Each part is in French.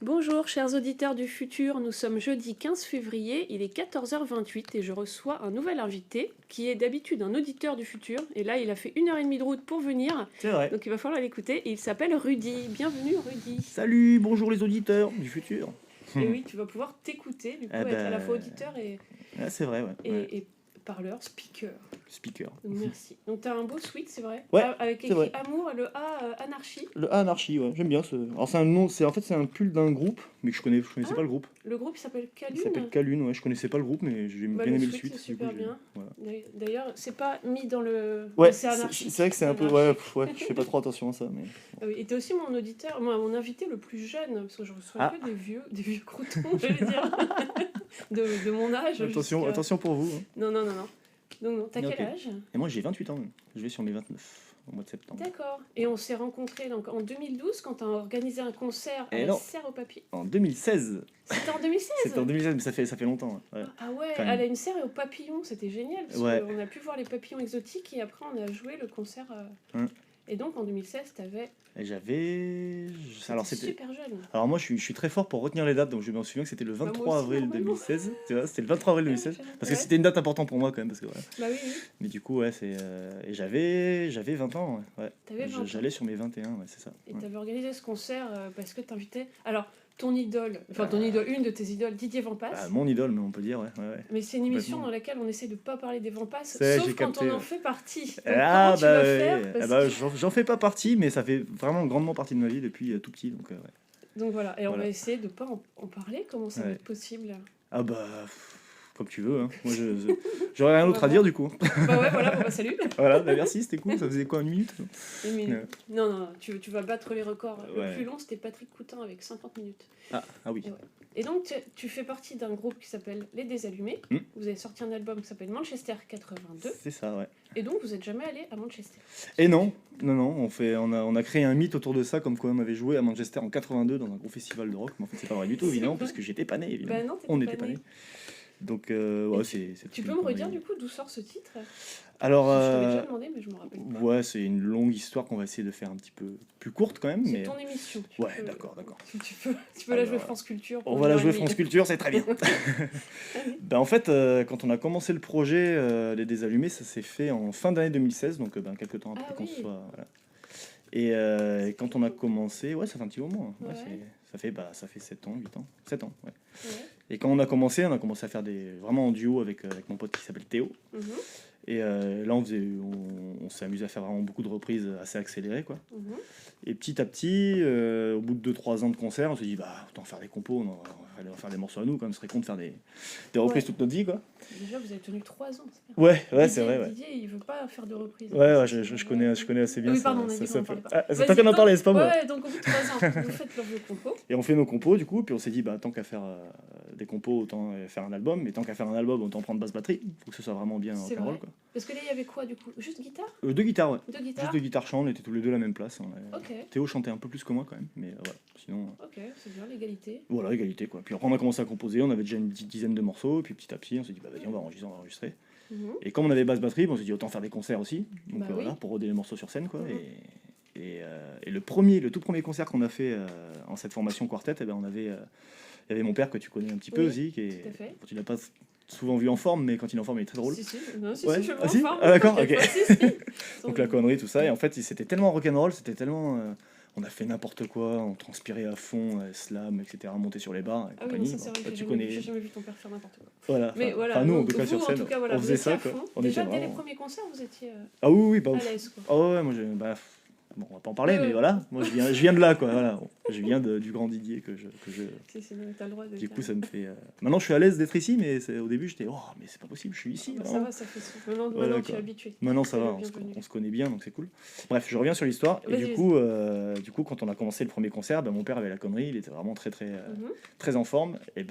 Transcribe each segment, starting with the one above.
Bonjour chers auditeurs du futur, nous sommes jeudi 15 février, il est 14h28 et je reçois un nouvel invité qui est d'habitude un auditeur du futur et là il a fait 1h30 de route pour venir, C'est vrai. donc il va falloir l'écouter et il s'appelle Rudy. Bienvenue Rudy. Salut, bonjour les auditeurs du futur. Et oui, tu vas pouvoir t'écouter, du coup Eh être à la ben, fois auditeur et, c'est vrai, ouais. et, Ouais. et parleur, speaker. Speaker. Donc merci. Donc t'as un beau suite, c'est vrai. Ouais, Avec c'est écrit vrai. amour, le A anarchie. Le A Anarchy, ouais, j'aime bien ce. Alors c'est un nom, c'est un pull d'un groupe, mais que je connaissais pas le groupe. Le groupe il s'appelle Il s'appelle Calune. Calune, ouais, je connaissais pas le groupe, mais j'ai Bah, bien le aimé le suite, suite. c'est Du coup, super bien. voilà. D'ailleurs, c'est pas mis dans le... Ouais, c'est anarchique. c'est vrai que c'est un peu. Ouais, je fais pas trop attention à ça, mais. Ah oui, et t'es aussi mon auditeur, mon invité le plus jeune, parce que je reçois Ah. que des vieux croutons, j'allais dire, de mon âge. Attention, jusqu'à- attention pour vous. Hein. Non, non, non, non. Donc, non, t'as Ok. quel âge? Et moi j'ai 28 ans, je vais sur mes 29 au mois de septembre. D'accord. Et on s'est rencontrés donc, en 2012 quand t'as organisé un concert à Et la non. serre au papier. En 2016. C'était en 2016? C'était en 2016, mais ça fait longtemps. Ouais. Ah ouais, Quand à même. la une serre et au papillon, c'était génial, parce Ouais. qu'on a pu voir les papillons exotiques et après on a joué le concert. Hum. Et donc en 2016, t'avais... Et j'avais. Alors T'étais c'était. super jeune. Alors moi je suis très fort pour retenir les dates, donc je me souviens que c'était le moi 23 aussi, avril normalement. 2016. Tu vois, c'était le 23 avril 2016. Parce que Ouais. c'était une date importante pour moi quand même. Parce que, voilà. Bah oui, oui. Mais du coup, ouais, c'est. Et j'avais 20 ans. Ouais. T'avais 20 ans. J'allais sur mes 21, ouais, c'est ça. Et Ouais. t'avais organisé ce concert parce que t'invitais... Alors, ton idole, une de tes idoles, Didier Vampas. Ah, mon idole, mais on peut dire, ouais. ouais. Mais c'est une émission Complètement. dans laquelle on essaie de pas parler des Vampas, C'est, sauf j'ai quand capté, on en ouais. fait partie. Donc, Ah comment tu bah, vas ouais. faire parce Ah bah, que- j'en fais pas partie, mais ça fait vraiment grandement partie de ma vie depuis tout petit. Donc, ouais. Donc voilà, et on Voilà. va essayer de pas en parler, comment ça va Ouais. être possible. Ah bah, comme tu veux. Hein. Moi, j'aurais rien d'autre à dire du coup. Bah ouais, voilà, bon bah salut. Voilà, bah, merci, c'était cool. Ça faisait quoi, une minute? Une minute. Ouais. Non, non, tu vas battre les records. Le Ouais. plus long, c'était Patrick Coutin avec 50 minutes. Ah oui. Et ouais. Et donc, tu fais partie d'un groupe qui s'appelle Les Désallumés. Mm. Vous avez sorti un album qui s'appelle Manchester 82. C'est ça, ouais. Et donc, vous n'êtes jamais allé à Manchester. Et non, on a créé un mythe autour de ça, comme quoi on avait joué à Manchester en 82 dans un gros festival de rock, mais en fait c'est pas vrai du tout, évidemment, parce que j'étais pas né, évidemment. Bah non, t'étais On pas n'était pas né. né. Donc, ouais, c'est. Tu peux me redire du coup d'où sort ce titre? Alors, Je t'avais déjà demandé, mais je me rappelle pas. ouais, c'est une longue histoire qu'on va essayer de faire un petit peu plus courte quand même, C'est mais. ton émission. Ouais, d'accord. Tu peux la jouer Alors, France Culture. On pour va la une heure jouer et demie. France Culture, c'est très bien. Ben, en fait, quand on a commencé le projet Les Désallumés, ça s'est fait en fin d'année 2016, donc quelques temps après Ah qu'on oui. soit. Voilà. Et quand on a commencé, ouais, ça fait un petit moment. Hein. Ouais, Ouais. ça fait 7 ans, 8 ans. 7 ans, ouais. Ouais. Et quand on a commencé à faire vraiment en duo avec mon pote qui s'appelle Théo. Mhm, Et là, on s'est amusé à faire vraiment beaucoup de reprises assez accélérées, quoi. mhm. Et petit à petit, au bout de 2-3 ans de concert, on s'est dit, bah, autant faire des compos, on va faire des morceaux à nous, quand même, ce serait con de faire des reprises Ouais. toute notre vie, quoi. Déjà, vous avez tenu 3 ans. c'est bien. Ouais, c'est vrai, ouais. Didier, il veut pas faire de reprise. Ouais, je connais assez bien Oui, ça. pardon, on a ça, dit ça qu'on en peut- parlait pas. Ah, c'est Vas-y, toi qui en donc- parlé, c'est pas moi. Ouais, donc au bout de 3 ans, vous faites leur vieux compo. Et on fait nos compos, du coup, puis on s'est dit, bah, tant qu'à faire des compos, autant faire un album, mais tant qu'à faire un album, autant prendre basse-batterie, faut que ce soit vraiment bien C'est rock'n'roll, vrai. quoi. Parce que là, il y avait quoi du coup? Juste guitare? Deux guitares, ouais. Deux Juste guitares? deux guitares chant, on était tous les deux à la même place. Ok, Théo chantait un peu plus que moi quand même, mais voilà. Sinon, ok, c'est bien l'égalité. voilà, égalité quoi. Puis après, on a commencé à composer, on avait déjà une petite dizaine de morceaux, puis petit à petit, on s'est dit, bah vas-y, on va enregistrer. Mhm. Et comme on avait basse batterie, on s'est dit, autant faire des concerts aussi. Donc Bah oui. voilà, pour roder les morceaux sur scène quoi. Mhm. Et le tout premier concert qu'on a fait en cette formation quartet, eh ben, il y avait mon père que tu connais un petit peu Oui, aussi, qui est, tout à fait. tu l'as pas souvent vu en forme, mais quand il est en forme, il est très drôle. Si, si, non, si, Ouais. si, je Ah, me si forme. Ah, d'accord, t'inquiète ok. pas, si, si. Donc la connerie, tout ça. Et en fait, c'était tellement rock'n'roll, c'était tellement. On a fait n'importe quoi, on transpirait à fond, slam, etc., monter sur les bars et Ah oui, non, compagnie. ça c'est vrai que Tu j'ai connais. jamais vu ton père faire n'importe quoi. Voilà. Mais Enfin, voilà, enfin, nous, en donc tout cas, vous, sur en scène, tout cas, voilà, on vous faisait étiez ça. à Quoi. fond. On Déjà, était dès les vraiment. premiers concerts, vous étiez Ah oui, bah. à l'aise, quoi. Ah ouais, moi, bah, bon, on va pas en parler, Ouais. mais voilà. Moi, je viens de là, quoi. Voilà. Je viens du grand Didier que je. Si, si, non, t'as le droit de Du dire. coup, ça me fait. Maintenant, je suis à l'aise d'être ici, mais au début, j'étais. Oh, mais c'est pas possible, je suis ici. Ah bah, ça vraiment. va, ça fait ça. Maintenant, Voilà, tu es quoi. habitué. Maintenant ça C'est va, le bienvenu. on se connaît bien, donc c'est cool. Bref, je reviens sur l'histoire. Et Vas-y, du coup, quand on a commencé le premier concert, mon père avait la connerie, il était vraiment très Mhm. très en forme. Et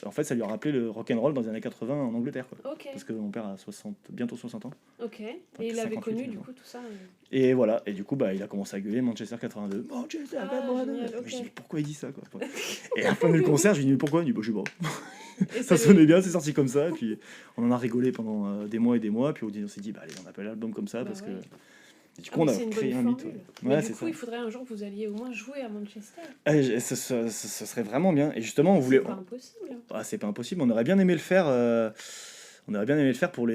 en fait, ça lui a rappelé le rock'n'roll dans les années 80 en Angleterre, quoi. Ok, Parce que mon père a bientôt 60 ans. ok. Enfin, Et il avait 58, connu, du maintenant. coup, tout ça. Et voilà, et du coup, il a commencé à gueuler Manchester 82. Manchester Ah, 82. génial, ok. Je dis, mais pourquoi il dit ça, quoi. Et à la fin du concert, je lui dis, mais pourquoi? Il dit, bah, je sais pas. Et Ça c'est sonnait bien, c'est sorti comme ça. Et puis on en a rigolé pendant des mois et des mois. Puis on s'est dit, bah allez, on appelle l'album comme ça Bah parce ouais. que Et du Ah, coup, on mais a c'est une créé bonne un mythe. formule. Ouais, Mais ouais du c'est coup, ça. il faudrait un jour que vous alliez au moins jouer à Manchester. Ce serait vraiment bien. Et justement, on C'est voulait. pas impossible. Ah, c'est pas impossible, on aurait bien aimé le faire. On aurait bien aimé le faire pour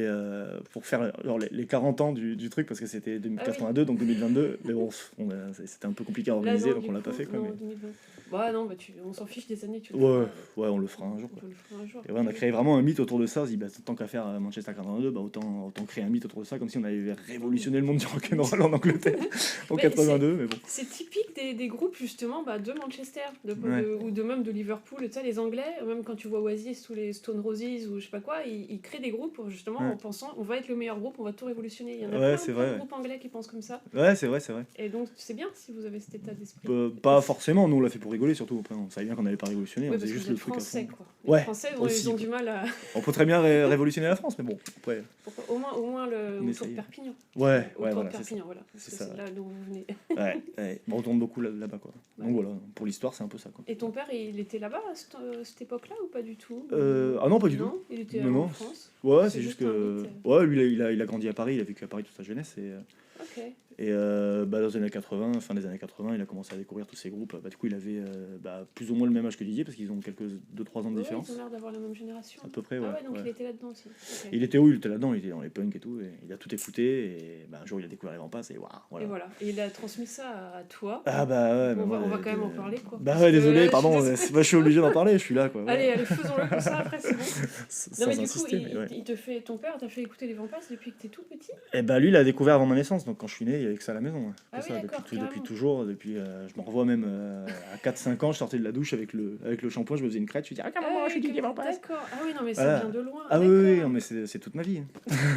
faire genre, les 40 ans du truc, parce que c'était Ah oui. 82, donc 2022. Mais bon, c'était un peu compliqué à Là, organiser, non, donc du on l'a coup, pas fait. Quoi, non, mais... 2020. Bah non, bah on s'en fiche des années, tu le Ouais, feras. ouais, on le fera un jour. On Quoi. le fera un jour. Et ouais, on a créé vraiment un mythe autour de ça. On se dit, bah, tant qu'à faire Manchester 82, bah, autant créer un mythe autour de ça, comme si on avait révolutionné le monde du rock'n'roll en Angleterre en Mais 82. Mais bon. c'est typique des groupes justement bah, de Manchester Ouais. ou de même de Liverpool. Tu sais, les Anglais, même quand tu vois Oasis ou les Stone Roses ou je sais pas quoi, ils créent des groupes justement Ouais. en pensant on va être le meilleur groupe, on va tout révolutionner. Il y en a Ouais, plein, c'est plein vrai, de ouais. groupes anglais qui pensent comme ça. Ouais, c'est vrai, c'est vrai. Et donc c'est bien si vous avez cet état d'esprit. Pas forcément, nous on l'a fait pour rigoler surtout. Après, on savait bien qu'on n'allait pas révolutionner, Oui, on parce faisait que juste vous le êtes truc à français, fond. quoi. Les Ouais, Français, aussi, ils ont quoi. du mal à. On peut très bien révolutionner la France, mais bon, après, Au moins le on autour de essaye. Perpignan. Ouais, Autour ouais, de voilà, c'est ça. Perpignan, voilà. Parce C'est que ça. c'est là d'où vous venez. Ouais, on retourne beaucoup là-bas, quoi. Ouais. Donc voilà, pour l'histoire, c'est un peu ça, quoi. Et ton père, il était là-bas à cette époque-là ou pas du tout? Ah non, pas du tout. Non, il était Non, en non. France. Ouais, C'est c'est juste juste un que. mythe. Ouais, lui, il a grandi à Paris, il a vécu à Paris toute sa jeunesse. Ok. Et bah, dans les années 80, fin des années 80, il a commencé à découvrir tous ces groupes. Bah, du coup, il avait plus ou moins le même âge que Didier, parce qu'ils ont 2-3 ans de Ouais, différence. ils ont l'air d'avoir la même génération. À peu près, ouais. Ah ouais, donc ouais. il était là-dedans aussi. Ok. Il était là-dedans, il était dans les punks et tout, et il a tout écouté, et bah, un jour il a découvert les Vampas, et waouh, voilà. Et voilà. Et il a transmis ça à toi. Ah bah ouais, bah, On va quand même en parler, quoi. Bah Parce ouais, que, désolé, je pardon, suis désolée. je suis obligé d'en parler, je suis là, quoi. Allez, Voilà. allez, faisons-le comme ça, après c'est bon. Sans Non mais du coup, insister, mais ouais. il te fait, ton père t'a fait écouter les Vampas depuis que t'es tout petit? Et bah lui, il a découvert avant ma naissance, donc quand je suis né, il y avait que ça à la maison. Hein. Ah Que oui, ça, d'accord, depuis carrément. toujours, je me revois même à 4-5 ans, je sortais de la douche avec le shampoing, je me faisais une crête, je me disais, ah, maman, je suis Didier Vampas. D'accord. Ah oui, non mais Voilà. ça vient de loin. Ah oui, D'accord. oui, non, mais c'est toute ma vie. Hein.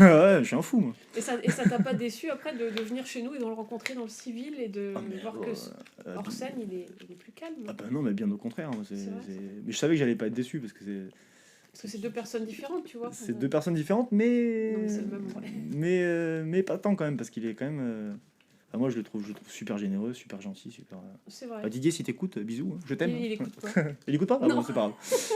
Ouais, je suis un fou, moi. Et ça t'a pas déçu après de venir chez nous et de le rencontrer dans le civil et de voir que hors scène il est plus calme? Ah bah non, mais bien au contraire. Moi, C'est vrai. Mais je savais que j'allais pas être déçu, parce que Parce que c'est deux personnes différentes, tu vois. c'est deux personnes différentes, mais... Non, mais c'est le même, ouais. mais pas tant quand même, parce qu'il est quand même... Enfin, moi, je le trouve super généreux, super gentil, super... C'est vrai. Bah, Didier, si t'écoutes, bisous, hein, je t'aime. Il écoute pas. Il écoute pas? Ah Non. bon, c'est pas grave.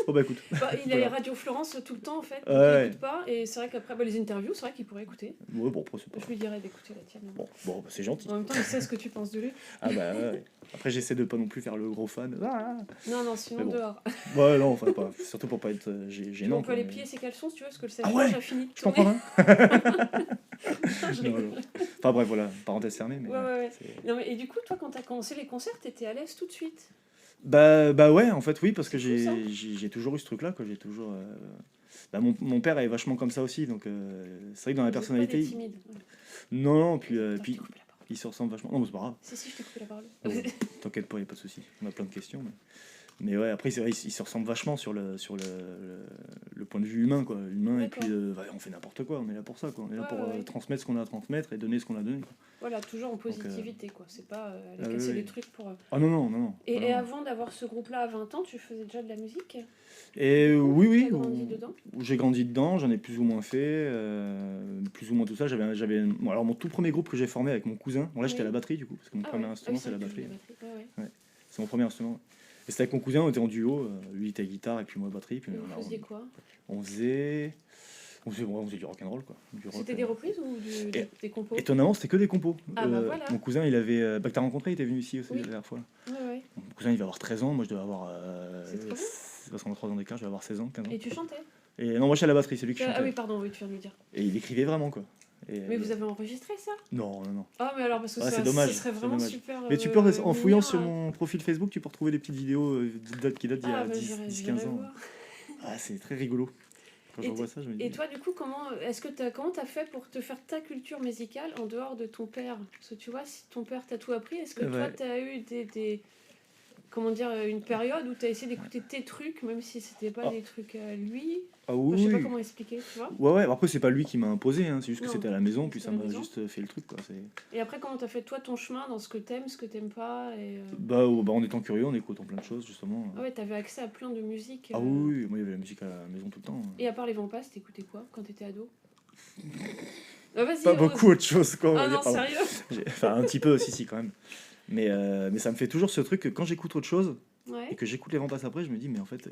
Bon bah écoute. Bah, il a Voilà. Radio Florence tout le temps en fait. Ouais. Il écoute pas. Et c'est vrai qu'après les interviews, c'est vrai qu'il pourrait écouter. Ouais, bon, après, c'est pas... Je lui dirais d'écouter la tienne. Bon, bah, c'est gentil. En même temps, il sait ce que tu penses de lui. Ah bah ouais. Après, j'essaie de pas non plus faire le gros fan. Ah Non, sinon Mais bon. dehors. ouais, non, enfin pas. Surtout pour pas être gênant. On peut quoi, aller mais- plier ses caleçons si tu veux, parce que le Ah sèche-linge ouais, a fini de Je t'en tourner. prends un. Je Non, rigole. non. Enfin bref, voilà, parenthèse fermée. Mais Ouais. c'est- Non, mais, et du coup, toi, quand t'as commencé les concerts, t'étais à l'aise tout de suite. Bah ouais, en fait, oui, parce que C'est fou, ça. j'ai toujours eu ce truc-là, quoi. J'ai toujours. Bah, mon père est vachement comme ça aussi, donc c'est vrai que dans la Vous êtes pas personnalité. des timides. Non, puis, Attends, je puis t'ai coupé la parole. il se ressemble vachement. Non, mais c'est pas grave. Si, je t'ai coupé la parole. Bon, t'inquiète pas, y a pas de souci. On a plein de questions. Mais ouais, après, c'est vrai, il se ressemble vachement sur le point de vue humain, quoi. Humain, et puis on fait n'importe quoi, on est là pour ça, quoi. On est là Ouais, pour ouais. transmettre ce qu'on a à transmettre et donner ce qu'on a donné, quoi. Voilà, toujours en positivité, quoi. C'est pas aller ah casser oui, des oui. trucs pour. Ah non. Et Non. avant d'avoir ce groupe-là à 20 ans, tu faisais déjà de la musique? Et oui, T'as grandi dedans? j'ai grandi dedans, j'en ai plus ou moins fait, plus ou moins tout ça. Bon, alors mon tout premier groupe que j'ai formé avec mon cousin, bon là j'étais à la batterie du coup, parce que mon premier instrument c'est la batterie. Ouais. C'est mon premier instrument. Et c'était avec mon cousin, on était en duo, lui il était guitare et puis moi batterie. Puis Et vous faisiez quoi? on faisait du rock'n'roll quoi. C'était des reprises ou des compos? Étonnamment, c'était que des compos. Ah bah voilà. Mon cousin, il avait. Que t'as rencontré, il était venu ici aussi Oui. la dernière fois. Ouais. Mon cousin, il va avoir 13 ans, moi je devais avoir. C'est trop bien. Parce qu'on a 3 ans d'écart, je vais avoir 16 ans, 15 ans. Et tu chantais? Et non, moi je suis à la batterie, c'est lui qui chantait. Ah oui, pardon, oui, tu viens de le dire. Et il écrivait vraiment quoi. Mais vous avez enregistré ça? Non. Ah, mais alors, parce que Ah, ça, c'est dommage, ce serait c'est vraiment dommage. super. Mais tu peux, en fouillant mignon, sur mon profil Facebook, tu peux retrouver des petites vidéos qui datent d'il y a bah, 10-15 ans. voir. Ah, c'est très rigolo. Quand je revois ça, je me dis. Et toi, du coup, comment t'as fait pour te faire ta culture musicale en dehors de ton père? Parce que tu vois, si ton père t'a tout appris, est-ce que toi, Ouais. t'as eu comment dire, une période où t'as essayé d'écouter tes trucs, même si c'était pas des trucs à lui? Ah Enfin, oui, je sais pas oui. comment expliquer, tu vois. Ouais. Après, c'est pas lui qui m'a imposé, hein. C'est juste que Non, c'était à la maison, puis c'était ça à la m'a maison. juste fait le truc, quoi. Et après, comment t'as fait toi ton chemin dans ce que t'aimes pas Bah, en étant curieux, en écoutant plein de choses, justement. Ah ouais, t'avais accès à plein de musique. Ah oui, moi il y avait la musique à la maison tout le temps. Et à part les Vampas, t'écoutais quoi quand t'étais ado? Ah, vas-y, Pas ose. beaucoup autre chose, quoi. on va Ah dire, non, pardon. sérieux? Enfin, un petit peu, si, quand même. Mais ça me fait toujours ce truc que quand j'écoute autre chose, Ouais. et que j'écoute les vents passent après, je me dis, mais en fait,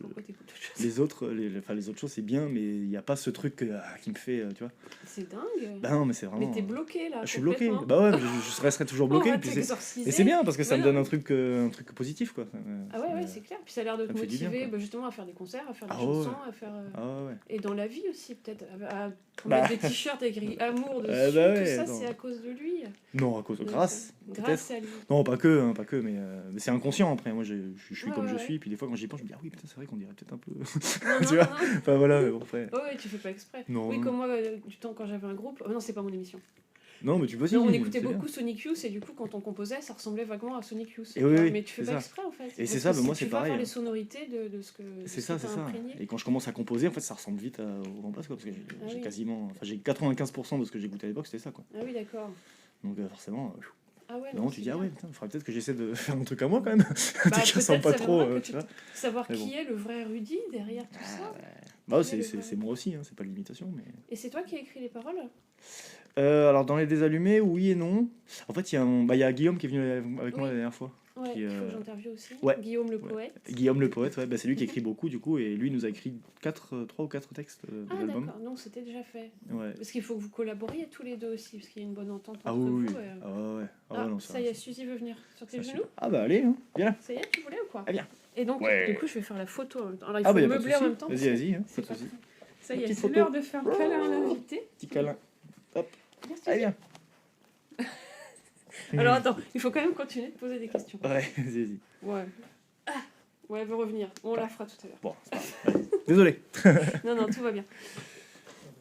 Pourquoi t'écoutes autre chose? les autres, les autres choses, c'est bien, mais il n'y a pas ce truc qui me fait, tu vois. C'est dingue. Bah non, mais c'est Mais vraiment. t'es bloqué là. Je suis bloqué. complètement. Bah ouais, mais je resterai toujours On bloqué. va Puis t'exorciser. et c'est bien parce que ça Ouais, me donne non. un truc positif, quoi. Ah ouais, c'est clair. Puis ça a l'air de te ça me fait du bien, motiver quoi. justement à faire des concerts, à faire des Ah chansons, ouais. à faire. Ah ouais. Et dans la vie aussi, peut-être. À Bah. mettre des t-shirts écrits amour dessus, bah ouais, tout ça, attends. c'est à cause de lui. Non, à cause de Donc, grâce. grâce à lui. Non, pas que, mais c'est inconscient après. Moi, je suis Ouais, comme je ouais. suis, puis des fois, quand j'y pense, je me dis, ah oui, putain, c'est vrai qu'on dirait peut-être un peu. Non, Tu non, vois non. Enfin voilà, mais bon, après. Ouais, tu fais pas exprès. Non, Oui, non. comme moi, du temps quand j'avais un groupe. Oh, non, c'est pas mon émission. Non, mais tu vois, si. Non, on écoutait c'est bien. beaucoup Sonic Youth et du coup, quand on composait, ça ressemblait vaguement à Sonic Youth. Et oui, Mais tu fais c'est pas ça. exprès en fait. Et Parce c'est ça, que bah, moi, tu c'est vas pareil, faire hein. les sonorités de ce que C'est ce ça, que c'est t'as ça. imprégné. Et quand je commence à composer, en fait, ça ressemble vite au vent passe, quoi, parce que Ah j'ai oui. quasiment. Enfin, j'ai 95% de ce que j'écoutais à l'époque, c'était ça, quoi. Ah oui, d'accord. Donc forcément. Ah ouais, Non, non, tu c'est dis, ah bien. ouais, putain, il faudrait peut-être que j'essaie de faire un truc à moi quand même. Bah, Qui peut-être ressemble pas ça trop, viendra que tu vois. savoir Mais qui bon. est le vrai Rudy derrière tout ça. Bah, Qui est le vrai c'est moi aussi, hein, c'est pas l'imitation. Mais... Et c'est toi qui as écrit les paroles? alors, dans Les Désallumés, oui et non. En fait, il y a Guillaume qui est venu avec moi Oui. la dernière fois. Ouais, Qui, il faut que j'interviewe aussi. ouais. Guillaume le Ouais. poète. Guillaume le poète, ouais, bah, c'est lui qui écrit beaucoup, du coup, et lui nous a écrit 3 ou 4 textes de Ah l'album. d'accord, donc c'était déjà fait. Ouais. Parce qu'il faut que vous collaboriez tous les deux aussi, parce qu'il y a une bonne entente Ah entre oui, vous. oui. et- Ah ouais, ouais. Ah, non, ça y est, Suzy veut venir sur tes ça, genoux. super. Ah bah allez, hein. Viens là. Ça y est, tu voulais ou quoi? Ah, viens. Et donc, Ouais. du coup, je vais faire la photo en même temps. Alors, il Ah faut bah y a pas de meubler en souci. même temps. parce Vas-y, que vas-y, hein, c'est pas de pas souci. très- Ça y Une est, petite c'est photo. l'heure de faire câlin à l'invité. Petit câlin. Hop. Merci. Allez, viens. Alors attends, il faut quand même continuer de poser des questions. Ouais, vas-y. Ouais. Ah, ouais, elle veut revenir. On la fera tout à l'heure. Bon, c'est pas grave. Allez. Désolé. Non, non, tout va bien.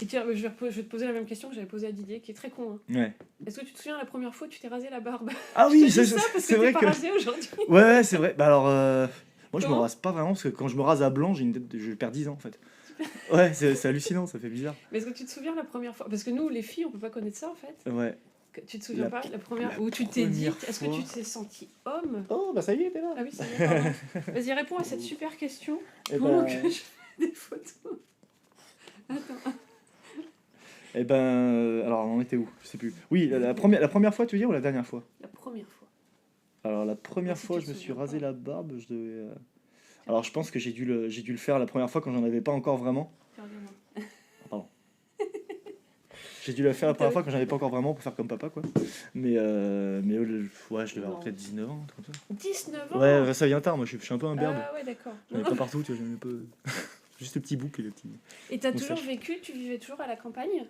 Et tiens, je vais te poser la même question que j'avais posée à Didier, qui est très con. Hein. Ouais. Est-ce que tu te souviens la première fois où tu t'es rasé la barbe? Ah Je oui, te dis ça parce que c'est t'es vrai pas que. rasé aujourd'hui. Ouais, c'est vrai. Bah alors, moi je me Comment rase pas vraiment parce que quand je me rase à blanc, j'ai une tête je perds 10 ans en fait. Ouais, c'est hallucinant, ça fait bizarre. Mais est-ce que tu te souviens la première fois? Parce que nous, les filles, on peut pas connaître ça en fait. Ouais. Tu te souviens La- pas la première la où tu t'es dit, première est-ce que fois. tu t'es senti homme? Oh, bah ça y est, t'es là. Ah oui, c'est vrai, pardon. Vas-y, réponds à cette super question Eh pendant ben, que je fais des photos. Attends. alors on en était où? Je sais plus. Oui, la première fois, tu veux dire, ou la dernière fois? La première fois. Alors la première Si fois, tu je te me suis souviens rasé pas. la barbe, je devais. Alors je pense que j'ai dû le faire la première fois quand j'en avais pas encore vraiment. Regarde-moi. Pardon. J'ai dû la faire la première fois quand j'en avais pas encore vraiment pour faire comme papa, quoi. Mais ouais, je devais avoir Non. peut-être 19 ans, un truc comme ça. 19 ans. Ouais, ça vient tard, moi je suis un peu un berbe. Ah ouais, d'accord. J'en ai pas partout, tu vois, j'en ai pas. Juste le petit bouc et le petit. Et t'as moustache. toujours vécu, tu vivais toujours à la campagne?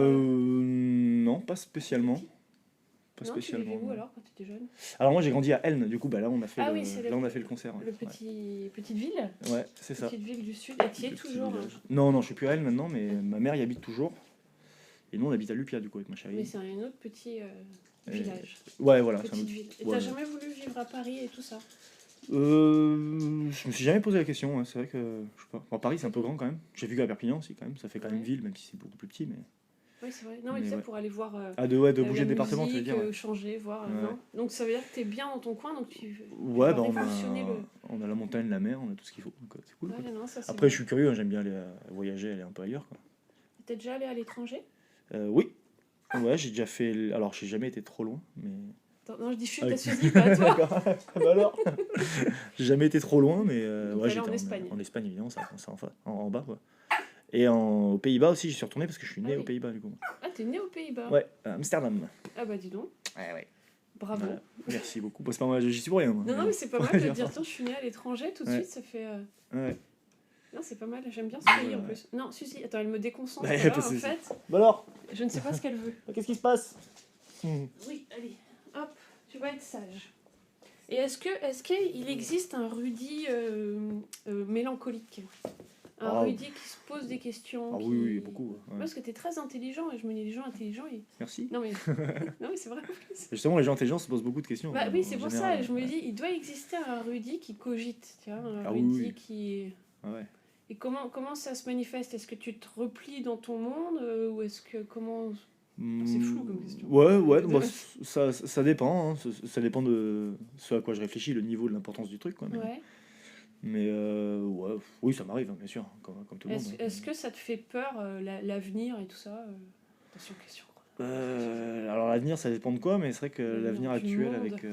Non, pas spécialement. Pas Non, tu spécialement. vivais où non. alors quand tu étais jeune? Alors moi j'ai grandi à Elne, du coup bah là on a fait Ah le oui, c'est là on a fait le concert. Ouais, Petite ville? ouais c'est ça. Petite ville du sud. Et tu y es Le petit toujours? village. Non, je suis plus à Elne maintenant, mais ma mère y habite toujours. Et nous on habite à Lupia du coup avec ma chérie. Mais c'est un autre petit village. Ouais voilà. c'est un Petite autre- ville. Et ouais, t'as ouais. jamais voulu vivre à Paris et tout ça? Je me suis jamais posé la question, ouais, c'est vrai que je sais pas. Bon, Paris c'est un peu grand quand même. J'ai vu qu'à Perpignan aussi quand même, ça fait quand même Ouais. ville même si c'est beaucoup plus petit mais. Oui, c'est vrai. Non, mais Mais tu sais, ouais. pour aller voir Ah de la bouger de département tu veux musique, dire. Ouais, changer, voir. Ouais. Non. Donc ça veut dire que t'es bien dans ton coin, donc tu Ouais, vas bah révolutionner on a la montagne, la mer, on a tout ce qu'il faut. Donc, c'est cool. Quoi. Ouais, non, ça, c'est Après bien. je suis curieux, hein, j'aime bien aller voyager, aller un peu ailleurs quoi. T'es déjà allé à l'étranger? Oui. Ouais, j'ai déjà fait. Alors, j'ai jamais été trop loin, mais. Attends, non, je dis chut, Ah t'as oui. Suzy, pas à toi. D'accord. Bah alors. J'ai jamais été trop loin, mais Donc, ouais, t'es allé j'étais en Espagne. En Espagne, évidemment, ça commence en bas, quoi. Et aux Pays-Bas aussi, j'y suis retourné parce que je suis né Ah oui. aux Pays-Bas, du coup. Ah, t'es né aux Pays-Bas? Ouais, à Amsterdam. Ah bah dis donc, Ouais. bravo. Voilà. Merci beaucoup. Bon, c'est pas moi, j'y suis pour rien. Moi. Non, non, mais c'est pas mal Ouais, de j'ai dire, tiens, je suis né à l'étranger, tout de Ouais. suite, ça fait... Ouais. Non, c'est pas mal, j'aime bien ce pays en Ouais. plus. Non, Suzy, attends, elle me déconcentre, Bah, là, pas de en souci. fait, Bah alors, je ne sais pas ce qu'elle veut. qu'est-ce qui se passe Oui, allez, hop, tu vas être sage. Et est-ce qu'il existe un Rudy mélancolique? Un Ah. Rudy qui se pose des questions? Ah qui... oui, beaucoup. Ouais. Parce que t'es très intelligent, et je me dis, les gens intelligents, ils... Merci. Non mais, non, mais c'est vrai en plus. Justement, les gens intelligents se posent beaucoup de questions. Bah en- oui, en c'est pour général. ça, je me Ouais. dis, il doit exister un Rudy qui cogite, tu vois, un Ah oui, Rudy oui. qui... Ah ouais. Et comment ça se manifeste? Est-ce que tu te replies dans ton monde ou est-ce que comment... C'est flou comme question. Ouais, bah, ça dépend. Hein. Ça dépend de ce à quoi je réfléchis, le niveau de l'importance du truc. Quoi, Ouais. mais ouais, oui, ça m'arrive, hein, bien sûr, comme tout le monde. hein. Est-ce que ça te fait peur, l'avenir et tout ça Attention, question. Alors l'avenir, ça dépend de quoi, mais c'est vrai que L'avenir l'avenir du actuel monde. avec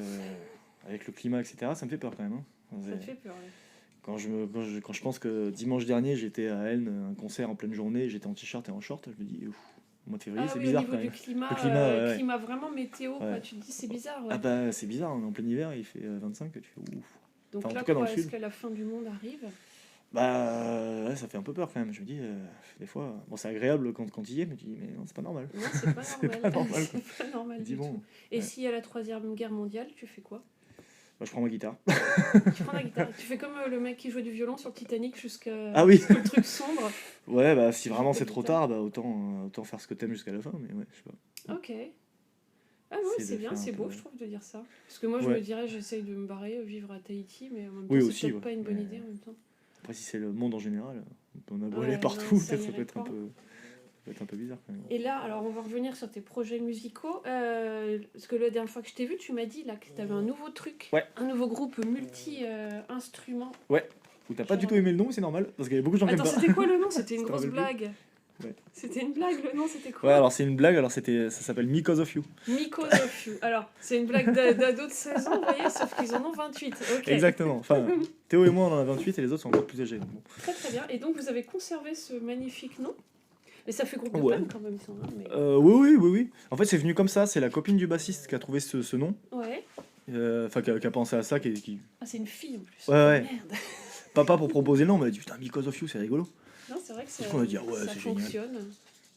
avec le climat, etc., ça me fait peur quand même. Hein. Ça te fait peur, ouais. Quand je pense que dimanche dernier, j'étais à Elne, un concert en pleine journée, j'étais en t-shirt et en short, je me dis, ouf, au mois de février, Ah c'est oui, au bizarre niveau quand du même. climat, Le climat, ouais, ouais. climat vraiment météo, quoi. Ouais. Tu te dis c'est bizarre, ouais. Ah bah, c'est bizarre, on est en plein hiver, il fait 25, tu fais ouf. Donc Enfin, en là, tout cas, dans quoi, le est-ce sud. que la fin du monde arrive? Bah, ouais, ça fait un peu peur quand même. Je me dis, des fois, bon, c'est agréable quand il y est, mais tu dis, mais non, c'est pas normal. Non, c'est pas C'est normal. pas normal, quoi. C'est pas normal Je du dis, bon, tout. Et ouais. s'il y a la troisième guerre mondiale, tu fais quoi? Bah, je prends ma guitare. Tu prends la guitare. Tu fais comme le mec qui jouait du violon sur le Titanic Ah oui. jusqu'à le truc sombre. Ouais, bah, si Tu vraiment joues c'est ta trop guitare. tard, bah, autant faire ce que t'aimes jusqu'à la fin, mais ouais, je sais pas. Ok. Ah non, C'est c'est de bien, faire un c'est peu, beau, ouais. je trouve, de dire ça. Parce que moi, je Ouais. me dirais, j'essaye de me barrer, vivre à Tahiti, mais en même temps, Oui, c'est aussi, peut-être ouais. pas une bonne Mais idée en même temps. après, si c'est le monde en général, on a brûlé Ouais, partout, non, ça peut-être ça peut irait être un pas. peu, ça peut être un peu bizarre quand même. Et là, alors on va revenir sur tes projets musicaux. Parce que la dernière fois que je t'ai vu, tu m'as dit là que tu avais un nouveau truc, Ouais. un nouveau groupe multi-instruments. Ouais. Ou t'as pas du tout aimé le nom, c'est normal, parce qu'il y a beaucoup de gens qui aiment Attends, pas. c'était quoi le nom? C'était une Je te grosse rappelle plus. blague. Ouais. C'était une blague, le nom, c'était quoi? Ouais, alors c'est une blague, alors ça s'appelle Because of You. Because of You. Alors, c'est une blague d'ado de 16 ans, vous voyez, sauf qu'ils en ont 28. Ok. Exactement. Enfin, Théo et moi on en a 28 et les autres sont encore plus âgés. Donc bon. Très très bien. Et donc, vous avez conservé ce magnifique nom. Mais ça fait groupe de Ouais. punk quand même, il semble. Mais... Oui. En fait, c'est venu comme ça. C'est la copine du bassiste qui a trouvé ce nom. Ouais. Enfin, qui a pensé à ça. Ah, c'est une fille en plus. Ouais. Merde. Papa, pour proposer le nom, m'a dit putain, Because of You, c'est rigolo. Non, c'est vrai que ça, Du coup, on a dit, ah ouais, ça c'est génial. fonctionne.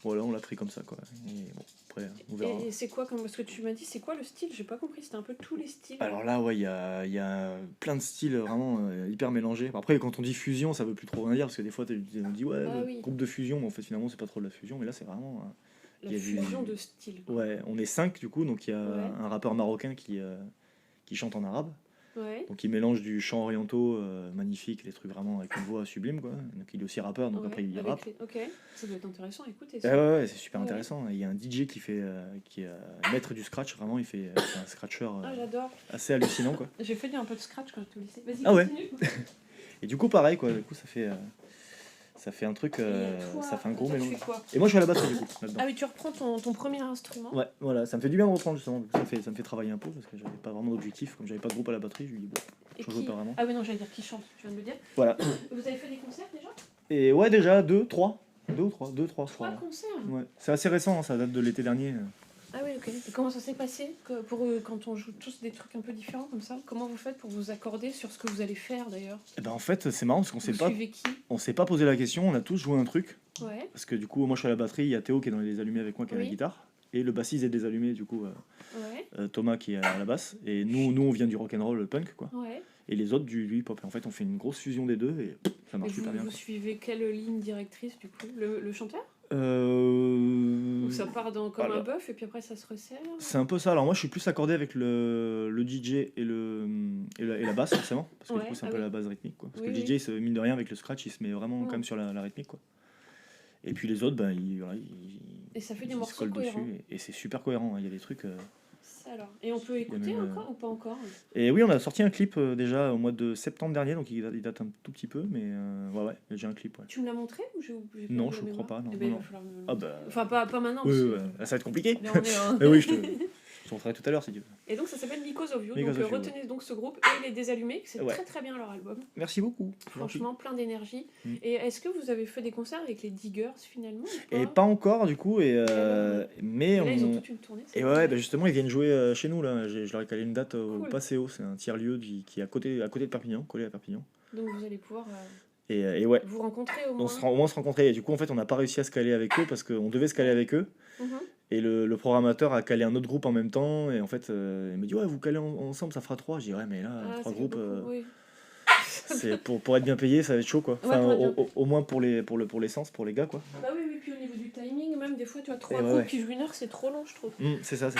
Voilà, on l'a pris comme ça, quoi. Et bon, après, on verra. Et c'est quoi, comme parce que tu m'as dit, c'est quoi le style? J'ai pas compris, c'était un peu tous les styles. Alors là, ouais, il y a plein de styles vraiment hyper mélangés. Après, quand on dit fusion, ça veut plus trop rien dire parce que des fois, on dit ouais, Ah oui. groupe de fusion, mais en fait, finalement, c'est pas trop de la fusion. Mais là, c'est vraiment. La il y a fusion de styles. quoi. Ouais, on est 5 du coup, donc il y a Ouais. un rappeur marocain qui chante en arabe. Ouais. Donc il mélange du chant orientaux magnifique, des trucs vraiment avec une voix sublime, quoi. Donc il est aussi rappeur, donc Ouais, après il avec rappe. Ok, ça doit être intéressant à écouter. Ouais, c'est super Ouais. intéressant. Il y a un DJ qui est maître du scratch, vraiment, c'est un scratcher Ah, j'adore. assez hallucinant, quoi. J'ai fait un peu de scratch quand j'étais au lycée. Vas-y, Ah ouais. continue. Et du coup, pareil, quoi. Du coup, ça fait un truc, Et ça fait un gros toi, tu mélange. fais quoi? Et moi, je suis à la batterie, du coup, là-dedans. Ah oui, tu reprends ton premier instrument. Ouais, voilà, ça me fait du bien de reprendre, justement. Ça me fait travailler un peu, parce que j'avais pas vraiment d'objectif. Comme j'avais pas de groupe à la batterie, je lui dis, bon, Et je joue pas vraiment. Ah oui, non, j'allais dire qui chante, tu viens de me dire. Voilà. Vous avez fait des concerts déjà? Et ouais, déjà, 2, 3, je 3 crois. concerts? Ouais. C'est assez récent, hein, ça date de l'été dernier. Ah oui, ok. Et comment ça s'est passé quand on joue tous des trucs un peu différents comme ça? Comment vous faites pour vous accorder sur ce que vous allez faire d'ailleurs? Et ben en fait, c'est marrant parce qu'on Vous s'est suivez qui? s'est pas posé la question, on a tous joué un truc. Ouais, Parce que du coup, moi je suis à la batterie, il y a Théo qui est dans les allumés avec moi qui a la Oui. guitare. Et le bassiste est des allumés, du coup, ouais, Thomas qui est à la basse. Et nous on vient du rock'n'roll punk, quoi. ouais. Et les autres du hip-hop. Et en fait, on fait une grosse fusion des deux et ça Et marche super bien. vous Quoi. suivez quelle ligne directrice du coup? Le chanteur? Euh... Ou ça part comme alors, un bœuf et puis après ça se resserre? C'est un peu ça. Alors moi, je suis plus accordé avec le DJ et la basse, forcément. Parce que Ouais, du coup, c'est un ah peu oui. la base rythmique. Quoi. Parce Oui, que le DJ, il se, mine de rien, avec le scratch, il se met vraiment quand même sur la rythmique. Quoi. Et puis les autres, ben, Et ça fait des ils se morceaux collent cohérents. dessus. Et c'est super cohérent. Hein. Il y a des trucs... Ça alors. Et on peut écouter même, encore ou pas encore? Et oui, on a sorti un clip déjà au mois de septembre dernier. Donc il date un tout petit peu. Mais ouais, il y a déjà un clip. Ouais. Tu me l'as montré ou j'ai pas Non, eu la je ne crois mémoire? pas. Non, Eh ben, il non. va falloir me le Ah montrer. bah... Enfin, pas maintenant. Oui, parce oui, que- ouais. Ça va être compliqué. Là, on est, Mais oui, je te montrerai tout à l'heure si tu veux. Et donc ça s'appelle Because of You. Because Donc of You, retenez donc ce groupe et les Désallumés. C'est Ouais. très très bien leur album. Merci beaucoup. Franchement, plein d'énergie. Mm. Et est-ce que vous avez fait des concerts avec les Diggers finalement ou Et pas encore du coup, mais Et là, ils ont on... toute une tournée. c'est Et vrai. ouais, bah justement ils viennent jouer chez nous là. Je leur ai calé une date au Cool. Passéo, c'est un tiers-lieu qui est à côté de Perpignan, collé à Perpignan. Donc vous allez pouvoir Et ouais, vous rencontrer au moins. au moins se rencontrer. Et du coup en fait on n'a pas réussi à se caler avec eux parce qu'on devait se caler avec eux. Mhm. Et le programmateur a calé un autre groupe en même temps. Et en fait il me dit ouais vous calez ensemble ça fera 3. Je dis ouais mais là Ah, 3 ça fait groupes beaucoup, oui. c'est pour être bien payé ça va être chaud quoi. Ouais, Enfin pour être bien au moins pour l'essence pour les gars quoi. Bah oui, puis au niveau du timing, même des fois, tu as 3 Et groupes ouais. qui jouent 1 heure, c'est trop long, je trouve. C'est ça. Du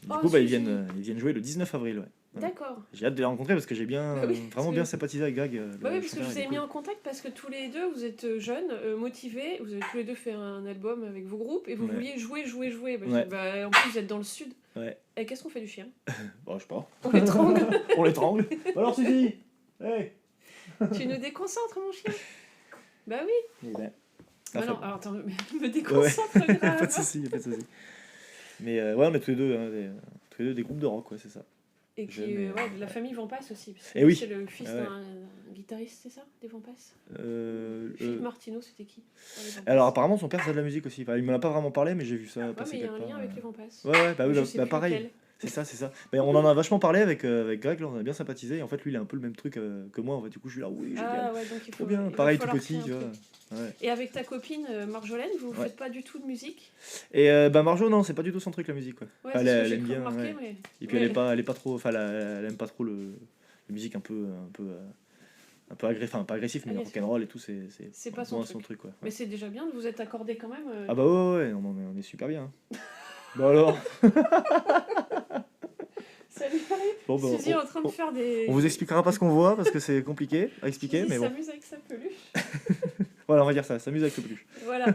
Oh, coup bah, si, ils viennent jouer le 19 avril ouais. D'accord. J'ai hâte de les rencontrer parce que j'ai Bah oui, vraiment parce bien que- sympathisé avec Greg. Bah oui, parce que je vous ai mis en contact parce que tous les deux, vous êtes jeunes, motivés, vous avez tous les deux fait un album avec vos groupes et vous Ouais. vouliez jouer. Bah, je Ouais. dis, bah, en plus, vous êtes dans le sud. Ouais. Et qu'est-ce qu'on fait du chien? Bon, je sais pas. On l'étrangle. On l'étrangle. Alors, Suzy hey. Tu nous déconcentres, mon chien. Bah oui. Eh ben, Bah enfin, non, alors attends, me déconcentre pas de grave. soucis, pas de soucis. Mais ouais, on est tous les deux, tous les deux des groupes de rock, ouais, c'est ça. Et qui, jeune et, ouais, de la famille Vampas aussi. Parce que Et oui. c'est le fils Ah ouais. d'un guitariste, c'est ça, des Vampas. Euh, Philippe euh, Martino, c'était qui dans les Vampas? Alors apparemment son père faisait de la musique aussi. Enfin, il m'en a pas vraiment parlé, mais j'ai vu ça Ouais, passer mais il y a quelque un part. lien avec les Vampas. Ouais, bah oui, Mais je bah, sais bah, plus pareil. lequel. C'est ça, c'est ça. Mais on en a vachement parlé avec Greg, là, on a bien sympathisé. Et en fait, lui, il a un peu le même truc que moi. En fait, du coup, je suis là, oui, génial. Ah ouais, donc Trop bien. il va Pareil, tout falloir petit, créer tu un vois. truc. Ouais. Et avec ta copine Marjolaine, vous Ouais. faites pas du tout de musique? Et bah Marjo, non, c'est pas du tout son truc la musique, quoi. Ouais, Enfin, c'est ce que elle j'ai aime cru bien, remarquer, ouais. mais... Et puis elle est pas trop, enfin, elle aime pas trop la musique un peu agressif, enfin pas agressif, mais Agressif. rock'n'roll et tout, C'est pas son moins truc. son truc, quoi. Ouais. Mais c'est déjà bien de vous être accordé quand même. Ah bah ouais, on est super bien. Hein. Bah alors. Salut Marie. Bon, bah, Suzy est en train de faire des... on vous expliquera pas ce qu'on voit parce que c'est compliqué à expliquer, Suzy mais bon. s'amuse avec sa peluche. Voilà, on va dire ça, s'amuse avec le peluche. Voilà.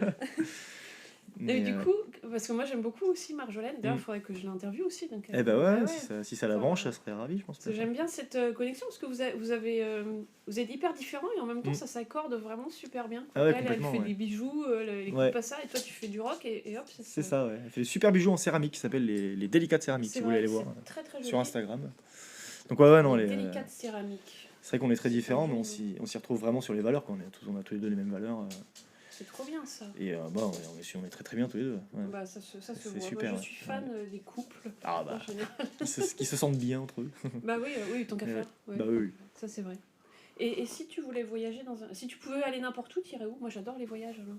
Mais, Et du coup, parce que moi j'aime beaucoup aussi Marjolaine, d'ailleurs il Mm. faudrait que je l'interviewe aussi. Donc, Eh bah ouais, bah si ça la branche, ça serait ravi, je pense. Parce que j'aime bien cette connexion, parce que vous êtes hyper différents et en même temps Mm. ça s'accorde vraiment super bien. Ah ouais, Elle complètement, fait ouais. des bijoux, elle écoute Ouais. pas ça, et toi tu fais du rock, et hop, C'est ça, ouais. Elle fait des super bijoux en céramique qui s'appellent les délicates céramiques, C'est si vous voulez vrai, aller voir c'est très très joli. sur Instagram. Donc ouais, non, Les elle est, délicates céramiques. c'est vrai qu'on est très C'est différents, mais joli. on s'y retrouve vraiment sur les valeurs, quoi. On a tous les deux les mêmes valeurs. C'est trop bien ça. Et bah, on est très très bien tous les deux. Ouais. Bah, ça se C'est voit. super, Moi ouais. je suis fan des couples. Ah en bah, général. qui se sentent bien entre eux. Bah oui, oui, tant qu'à Ouais. faire. Ouais. Bah oui. Ça c'est vrai. Et si tu voulais voyager dans un... Si tu pouvais aller n'importe où, tu irais où? Moi j'adore les voyages. Alors.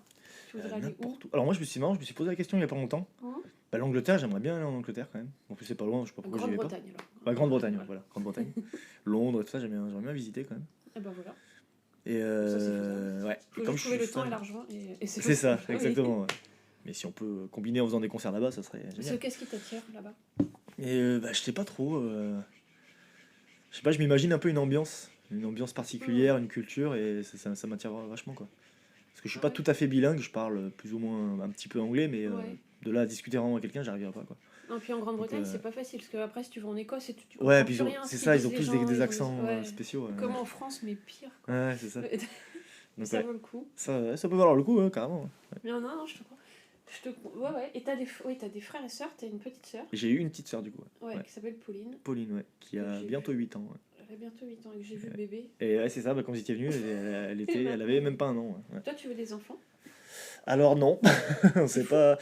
Tu voudrais aller où? N'importe où. Alors moi je me suis posé la question il y a pas longtemps. Hein? Bah l'Angleterre, j'aimerais bien aller en Angleterre quand même. En plus c'est pas loin, je sais pas pourquoi j'y vais pas. Grande-Bretagne alors. Bah Grande-Bretagne, voilà, Grande-Bretagne. Londres, tout ça, j'aimerais bien visiter quand même. Et bah voilà. Et Ça, c'est faisable. ouais. Faut Et juste trouver je le suis temps fan- et l'argent. Et C'est ça, possible. exactement. Ouais. Mais si on peut combiner en faisant des concerts là-bas, ça serait Parce que génial. qu'est-ce qui t'attire là-bas? Et bah je sais pas trop. Je sais pas, je m'imagine un peu une ambiance particulière, une culture, et ça m'attire vachement, quoi. Parce que je suis pas tout à fait bilingue, je parle plus ou moins un petit peu anglais, mais Ouais. de là à discuter vraiment avec quelqu'un, j'arriverai pas, quoi. Non, puis en Grande-Bretagne, Donc, c'est pas facile, parce que après, si tu vas en Écosse, et tu Ouais, comprends puis plus rien. c'est ce ça, qu'ils ils ont disent tous les gens, des ils accents disent, ouais. spéciaux. Ouais. Comme en France, mais pire. Quoi. Ouais, c'est ça. Donc, Ça ouais. vaut le coup. Ça peut valoir le coup, carrément. Ouais. Mais non, non, je te crois. Ouais. Et t'as des frères et sœurs, t'as une petite sœur, Et j'ai eu une petite sœur, du coup. ouais, Ouais. qui s'appelle Pauline. Pauline, ouais, qui a J'ai bientôt vu. 8 ans. Ouais. Elle a bientôt 8 ans et que j'ai vu Ouais. bébé. Et ouais, c'est ça, bah, quand vous étiez venu, elle avait même pas un an. Ouais. Toi, tu veux des enfants? Alors non, on sait pas.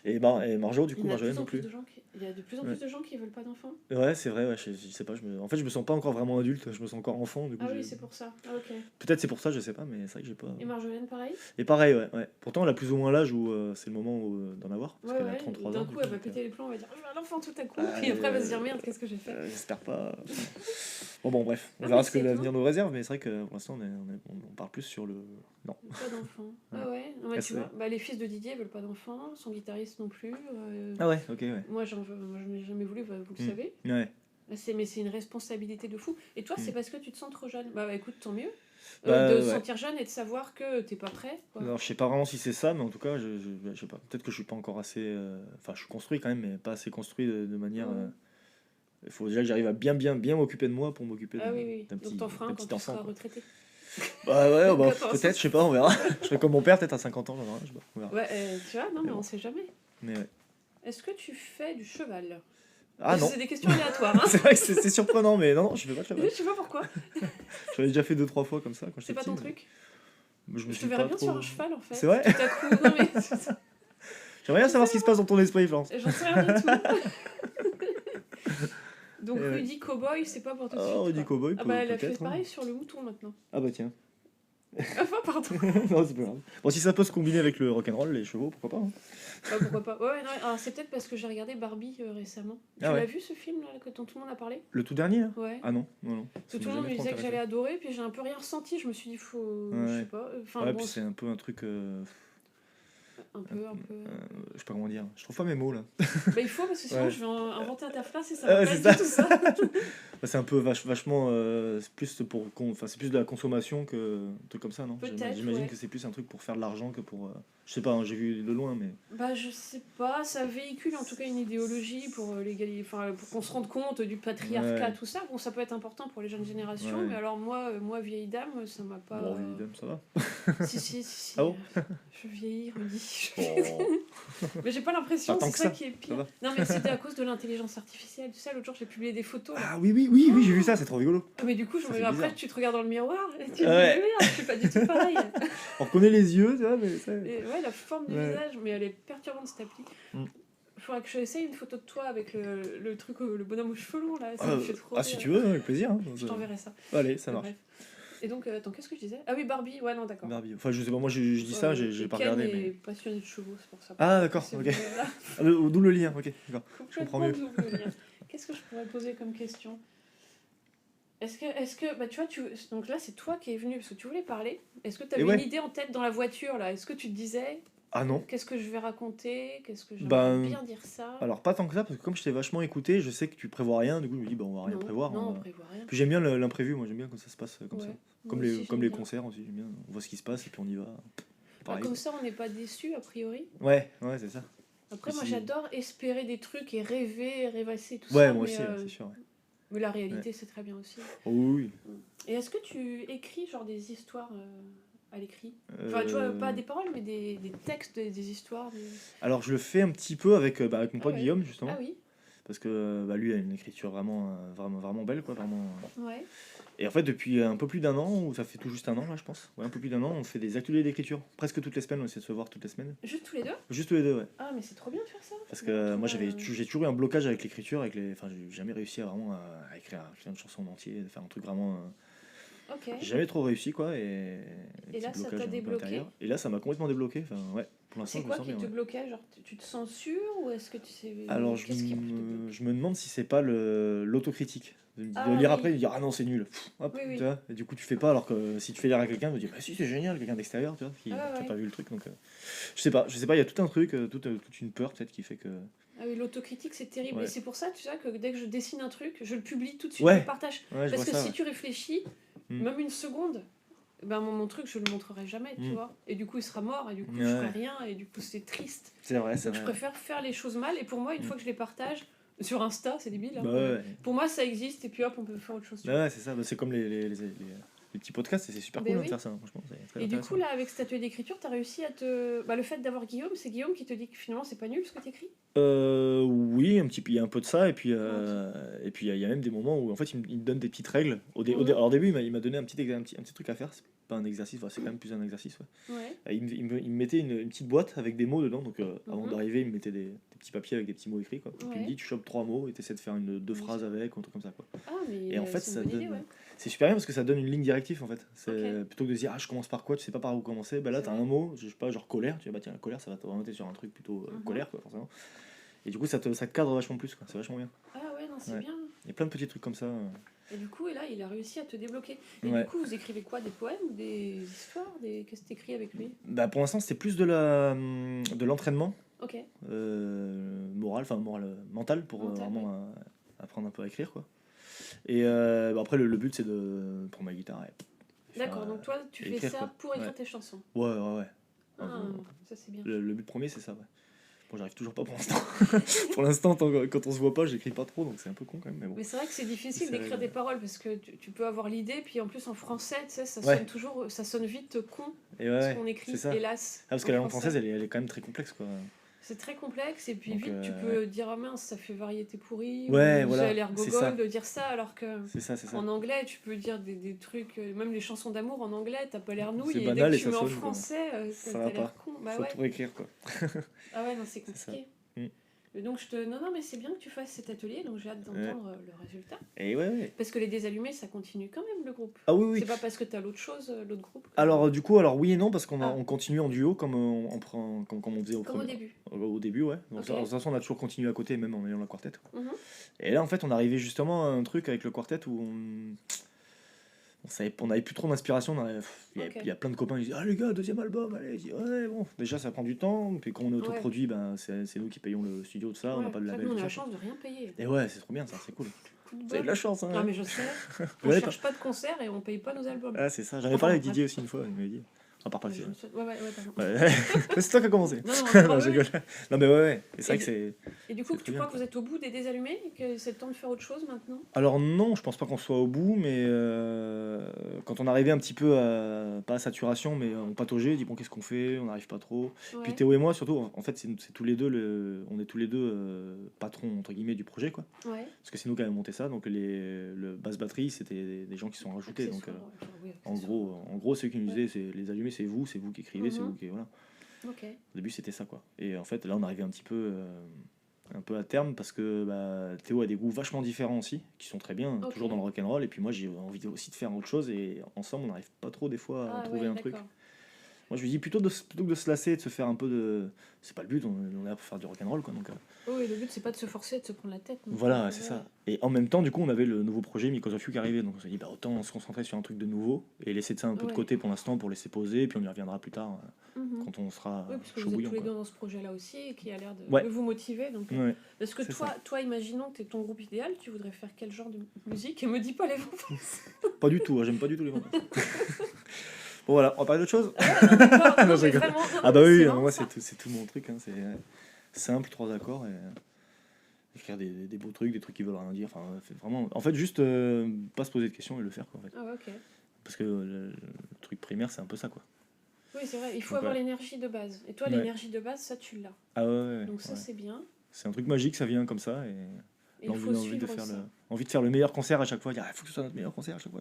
Et Marjo, du coup, Il y a de Marjolaine plus en non plus plus. de gens qui... Il y a de plus en plus de gens qui veulent pas d'enfants. Ouais, c'est vrai, ouais, je sais pas. En fait, je me sens pas encore vraiment adulte, je me sens encore enfant. Du coup, Ah oui, c'est pour ça. Ah, ok. peut-être c'est pour ça, je sais pas, mais c'est vrai que j'ai pas. Et Marjolaine, pareil? Et pareil, ouais. Pourtant, elle a plus ou moins l'âge où c'est le moment d'en avoir. Parce Ouais, qu'elle a ouais. 33 ans. D'un du coup, elle va donc, péter les plombs, on va dire je veux un enfant tout à coup. Ah, Et après, elle va se dire merde, qu'est-ce que j'ai fait? J'espère pas. Bon, bref, on Non, verra mais ce que c'est l'avenir nous réserve, mais c'est vrai que pour l'instant, on parle plus sur le. Non. Pas d'enfants. Ouais. Ah ouais, non, mais Ah, tu c'est- vois, bah, les fils de Didier veulent pas d'enfants, son guitariste non plus. Ah ouais, ok, ouais. Moi, je n'ai jamais voulu, bah, vous le Mm. savez. Ouais. Mais c'est une responsabilité de fou. Et toi, c'est parce que tu te sens trop jeune. Bah écoute, tant mieux. Bah, De se ouais. sentir jeune et de savoir que t'es pas prêt. Quoi. Alors, je sais pas vraiment si c'est ça, mais en tout cas, je sais pas. Peut-être que je suis pas encore assez. Enfin, je suis construit quand même, mais pas assez construit de manière. Mhm. Il faut déjà que j'arrive à bien m'occuper de moi pour m'occuper Ah oui. d'un Donc t'en feras un d'un quand petit tu enfant. seras Quoi. retraité. Bah ouais, bah, Quand peut-être, je sais pas, on verra. Je serai comme mon père, peut-être à 50 ans, je sais pas, on verra. Ouais, tu vois, non, mais bon. on sait jamais. Mais ouais. Est-ce que tu fais du cheval? Ah non, C'est des questions aléatoires. Hein. c'est vrai que c'est surprenant, mais non, je fais pas de cheval. Je sais pas pourquoi. J'en ai déjà fait 2-3 fois comme ça quand C'est j'étais pas petit. ton mais truc. je me Je te suis verrais pas bien trop- sur un cheval en fait. C'est vrai. Tout à coup. Non, mais J'aimerais bien savoir ce qui se passe dans ton esprit, Florence. j'en sais rien du tout. Donc Et ouais. Rudy Cowboy, c'est pas pour tout de suite. Oh, Rudy quoi. Cowboy, Ah bah elle a fait peut-être. pareil sur le mouton maintenant. Ah bah tiens. Enfin, pardon. Non, c'est pas grave. Bon, si ça peut se combiner avec le rock'n'roll, les chevaux, pourquoi pas. Hein. Bah, pourquoi pas. Ouais, non, alors c'est peut-être parce que j'ai regardé Barbie récemment. Tu Ah ouais. l'as vu ce film là, dont tout le monde a parlé? Le tout dernier là Ouais. Ah non. Parce que Ça tout le m'a monde me jamais trop disait que j'allais intéressé. adorer, puis j'ai un peu rien ressenti. Je me suis dit, faut. Je Ouais. sais pas. Enfin, Ouais, bon, puis c'est un peu un truc. un peu. Je sais pas comment dire. Je trouve pas mes mots là. Bah, il faut, parce que sinon Ouais. je vais inventer à ta place et ça va pas c'est être ça. du tout ça. Bah, c'est un peu vachement. C'est plus enfin, c'est plus de la consommation que un truc comme ça, non? Peut-être, J'imagine ouais. que c'est plus un truc pour faire de l'argent que pour. Je sais pas, hein, j'ai vu de loin, mais. Bah, je sais pas, ça véhicule en tout cas une idéologie pour enfin, pour qu'on se rende compte du patriarcat, Ouais. tout ça. Bon, ça peut être important pour les jeunes générations, Ouais. mais alors moi vieille dame, ça m'a pas. Bon, vieille dame, ça va. Si. Ah bon Je vieillis, Rudy. Oh. Mais j'ai pas l'impression, Pas tant c'est que ça ça, qui est ça pire. va. Non, mais c'était à cause de l'intelligence artificielle. Tu sais, l'autre jour, j'ai publié des photos. Là. Ah oui, j'ai vu ça, c'est trop rigolo. Ah, mais du coup, Ça fait après, bizarre. tu te regardes dans le miroir et tu te dis, Ouais. mais merde, je suis pas du tout pareil. On reconnaît les yeux, tu vois, mais ça... Et ouais, la forme du Ouais. visage, mais elle est perturbante cette appli. Mm. Faudrait que j'essaye une photo de toi avec le truc, le bonhomme aux cheveux longs là. Ça Ah, me fait trop si rire. tu veux, avec plaisir. Hein. Je t'enverrai ça. Allez, ça Mais marche. bref. Et donc, attends, qu'est-ce que je disais? Ah oui, Barbie, ouais, non, d'accord. Barbie. Enfin, je sais pas, moi je dis ça, j'ai pas Ken regardé. est Mais... passionné de chevaux, c'est pour ça. Ah, d'accord, C'est ok. là. Ah, d'où le lien, ok, d'accord. Je comprends mieux. Complètement double lien. Qu'est-ce que je pourrais poser comme question? Est-ce que, bah tu vois, donc là c'est toi qui es venu parce que tu voulais parler. Est-ce que tu avais ouais. une idée en tête dans la voiture là? Est-ce que tu te disais, Ah non. qu'est-ce que je vais raconter? Qu'est-ce que j'aimerais Ben, bien dire ça? Alors, pas tant que ça, parce que comme je t'ai vachement écouté, je sais que tu prévois rien, du coup, je me dis, bah, on va rien Non, prévoir. non, on on va- prévoit rien. Puis j'aime bien l'imprévu, moi j'aime bien quand ça se passe comme Ouais, ça. moi Comme aussi, les j'aime bien. concerts aussi, j'aime bien. On voit ce qui se passe et puis on y va. Bah, Pareil. comme ça, on n'est pas déçu a priori. Ouais, c'est ça. Après, moi Si. j'adore espérer des trucs et rêver, rêvasser tout Ouais, ça. moi mais, aussi, c'est sûr. Ouais. mais la réalité, c'est très bien aussi. Oh, oui. Et est-ce que tu écris genre des histoires à l'écrit? Enfin, tu vois, pas des paroles, mais des textes, des histoires. Alors, je le fais un petit peu avec mon pote ouais. Guillaume, justement. Ah oui, Parce que lui a une écriture vraiment belle, quoi. Vraiment. ouais. Et en fait, depuis un peu plus d'un an, ou ça fait tout juste un an, là, je pense. Ouais, un peu plus d'un an, on fait des ateliers d'écriture. Presque toutes les semaines, on essaie de se voir toutes les semaines. Juste tous les deux? Juste tous les deux, ouais. Ah, mais c'est trop bien de faire ça. Parce que moi, j'ai toujours eu un blocage avec l'écriture, enfin, j'ai jamais réussi à vraiment à écrire une chanson en entier, de faire un truc vraiment. Ok. J'ai jamais trop réussi, quoi. Et là, petit ça blocage t'a un peu débloqué? intérieur. Et là, ça m'a complètement débloqué. Enfin, ouais. Pour l'instant, C'est je me quoi sens qui bien. te Ouais. bloquait? Genre, tu te censures ou est-ce que tu sais. Alors, Qu'est-ce qui te bloque? je me demande si c'est pas l'autocritique. De Ah, lire oui. après et de dire ah non, c'est nul. Pff, hop, Oui, oui. tu vois. Et du coup, tu fais pas, alors que si tu fais lire à quelqu'un, tu te dis bah si, c'est génial, quelqu'un d'extérieur, tu vois, qui Ah, n'a ouais. pas vu le truc. Donc, je sais pas, il y a tout un truc, toute une peur peut-être qui fait que. Ah oui, l'autocritique, c'est terrible. Ouais. Et c'est pour ça, tu sais, que dès que je dessine un truc, je le publie tout de suite, Ouais. je le partage. Ouais, je Parce vois que ça. si Ouais. tu réfléchis, Mm. même une seconde, ben mon truc, je le montrerai jamais, tu Mm. vois. Et du coup, il sera mort, et du coup, je Ouais. ferai rien, et du coup, c'est triste. C'est vrai, c'est Donc, je vrai. préfère faire les choses mal, et pour moi, une fois que je les partage, sur Insta, c'est débile. Hein, Bah ouais. pour moi, ça existe, et puis hop, on peut faire autre chose. tu Bah ouais, c'est ça. Bah, c'est comme les petits podcasts, et c'est super Ben cool oui. de faire ça, franchement. C'est très Et du intéressant. coup, là, avec cet atelier d'écriture, t'as réussi à te. Bah, le fait d'avoir Guillaume, c'est Guillaume qui te dit que finalement, c'est pas nul ce que t'écris? Oui, un petit peu, il y a un peu de ça, et puis il y a même des moments où en fait il me donne des petites règles. Alors, au début, il m'a donné un petit truc à faire, c'est pas un exercice, enfin, c'est quand même plus un exercice. Ouais. Ouais. Il me mettait une petite boîte avec des mots dedans, donc avant Mhm. d'arriver, il me mettait des petits papiers avec des petits mots écrits, quoi. Et puis il me Ouais. dit tu chopes 3 mots et tu essaies de faire deux phrases avec, un truc comme ça, quoi. Ah, mais Et en fait, c'est ça une bonne donne. idée, ouais. C'est super bien parce que ça donne une ligne directive en fait. C'est Ok. plutôt que de se dire ah je commence par quoi, tu sais pas par où commencer. Bah là C'est t'as vrai. un mot, je sais pas genre colère, tu dis bah tiens la colère ça va t'orienter sur un truc plutôt Mhm. colère quoi forcément. Et du coup ça te cadre vachement plus quoi, c'est vachement bien. Ah ouais, non, c'est Ouais. bien. Il y a plein de petits trucs comme ça. Et du coup, et là, il a réussi à te débloquer. Et Ouais. du coup, vous écrivez quoi? Des poèmes ou des histoires? Qu'est-ce que t'écris avec lui? Bah pour l'instant c'était plus de l'entraînement Ok. moral mental pour Mental, vraiment apprendre un peu à écrire quoi. Et bah, après le but c'est de prendre ma guitare et faire, D'accord, donc toi, tu et fais écrire, ça quoi. pour écrire Ouais. tes chansons. Ouais. Ah, ça c'est bien. Le but premier c'est ça ouais. Bon j'arrive toujours pas pour l'instant. Pour l'instant quand on se voit pas j'écris pas trop donc c'est un peu con quand même mais bon. Mais c'est vrai que c'est difficile C'est d'écrire vrai, des paroles parce que tu peux avoir l'idée, puis en plus en français, tu sais, ça Ouais. sonne toujours, ça sonne vite con Et ce ouais, qu'on écrit, c'est ça. hélas. Ah, parce en que la langue français. française elle est quand même très complexe quoi. C'est très complexe et puis Donc, vite tu peux dire ah mince, ça fait variété pourrie, Ouais, ou voilà, ça a l'air c'est ça. gogol de dire ça alors que. C'est ça. En anglais, tu peux dire des trucs, même les chansons d'amour en anglais, t'as pas l'air nouille, C'est et banal dès et que tu ça mets en sonne, quoi. français, Ça t'as va l'air pas. con. Bah Faut ouais. tout réécrire quoi. Ah ouais, non, c'est C'est ça. compliqué. Mm. Et donc non, mais c'est bien que tu fasses cet atelier, donc j'ai hâte d'entendre le résultat. Et ouais. Parce que les Désallumés, ça continue quand même le groupe. Ah oui. C'est pas parce que t'as l'autre chose, l'autre groupe. que- Alors du coup oui et non parce qu'on Ah. on continue en duo comme on prend comme on faisait Comme au début. Au début ouais. Donc, Ok. de toute façon on a toujours continué à côté même en ayant la quartet. Mhm. Et là en fait on arrivait justement à un truc avec le quartet où on avait plus trop d'inspiration. Ok. Il y a plein de copains qui disent ah les gars deuxième album allez. Je dis, ouais bon déjà ça prend du temps puis quand on est autoproduit ben c'est nous qui payons le studio de ça on n'a pas de C'est vrai que label. nous, on tout a la ça, chance de rien payer. Et ouais c'est trop bien ça c'est cool. Coup de Vous avez de bol. la chance hein. Non, mais je sais. On Ouais, cherche pas de concert et on paye pas nos albums. Ah c'est ça j'en ai Enfin, parlé avec bref. Didier aussi une fois il m'avait dit. On part pas Ouais, dessus. ouais, pardon. Ouais. C'est toi qui as commencé. Non, Non, je ouais. rigole. Non mais ouais. Et c'est vrai Et que c'est. Et du coup, C'est tu très crois bien, que vous êtes au bout des Désallumés et que c'est le temps de faire autre chose maintenant? Alors non, je pense pas qu'on soit au bout, mais quand on arrivait un petit peu pas à saturation, mais on pataugeait, on dit bon, qu'est-ce qu'on fait, on n'arrive pas trop. Puis Ouais. Théo et moi, surtout, en fait, c'est tous les deux, on est tous les deux patrons, entre guillemets, du projet, quoi. Ouais. Parce que c'est nous qui avons monté ça, donc le basse batterie, c'était des gens qui sont rajoutés. Donc, Accessoires, genre, oui, en accessoires. gros, ceux qui nous Ouais. disaient, c'est les allumés, c'est vous qui écrivez, c'est Mhm. vous qui. Voilà. Ok. Au début, c'était ça, quoi. Et en fait, là, on arrivait un peu à terme parce que Théo a des goûts vachement différents aussi, qui sont très bien, Ok. toujours dans le rock'n'roll. Et puis moi, j'ai envie aussi de faire autre chose et ensemble, on n'arrive pas trop des fois à Ah trouver ouais, un truc. d'accord. Moi, je lui dis plutôt que de se lasser, de se faire un peu de. C'est pas le but, on est là pour faire du rock'n'roll, quoi. Donc, Oui, le but c'est pas de se forcer, de se prendre la tête. Donc, voilà, c'est ouais. ça. Et en même temps, du coup, on avait le nouveau projet Because of You qui arrivait. Donc on s'est dit, autant se concentrer sur un truc de nouveau et laisser ça un peu de Ouais. côté pour l'instant pour laisser poser. Et puis on y reviendra plus tard Mhm. quand on sera Oui, parce que chaud vous êtes bouillant, tous les quoi. deux dans ce projet-là aussi et qui a l'air Ouais. de vous motiver. Donc, Ouais. parce que c'est toi, imaginons que tu es ton groupe idéal, tu voudrais faire quel genre de musique? Et me dis pas les vampires. Pas du tout, j'aime pas du tout les vampires. Bon, voilà, on va parler d'autre chose. Non, d'accord. Non, Non, je mais rigole. vraiment, non, Ah bah mais oui, c'est marrant, moi ça. c'est tout mon truc, hein. C'est simple, 3 accords et écrire des beaux trucs, des trucs qui veulent rien dire. Enfin, vraiment, en fait, juste pas se poser de questions et le faire, quoi, en fait. Ah ouais, ok. Parce que le truc primaire, c'est un peu ça, quoi. Oui, c'est vrai, il faut Donc, avoir ouais. l'énergie de base. Et toi, Ouais. l'énergie de base, ça, tu l'as. Ah ouais, Donc ça, ouais. c'est bien. C'est un truc magique, ça vient comme ça et Et il faut l'envie de suivre faire ça. envie de faire le meilleur concert à chaque fois. Dire, il faut que ce soit notre meilleur concert à chaque fois.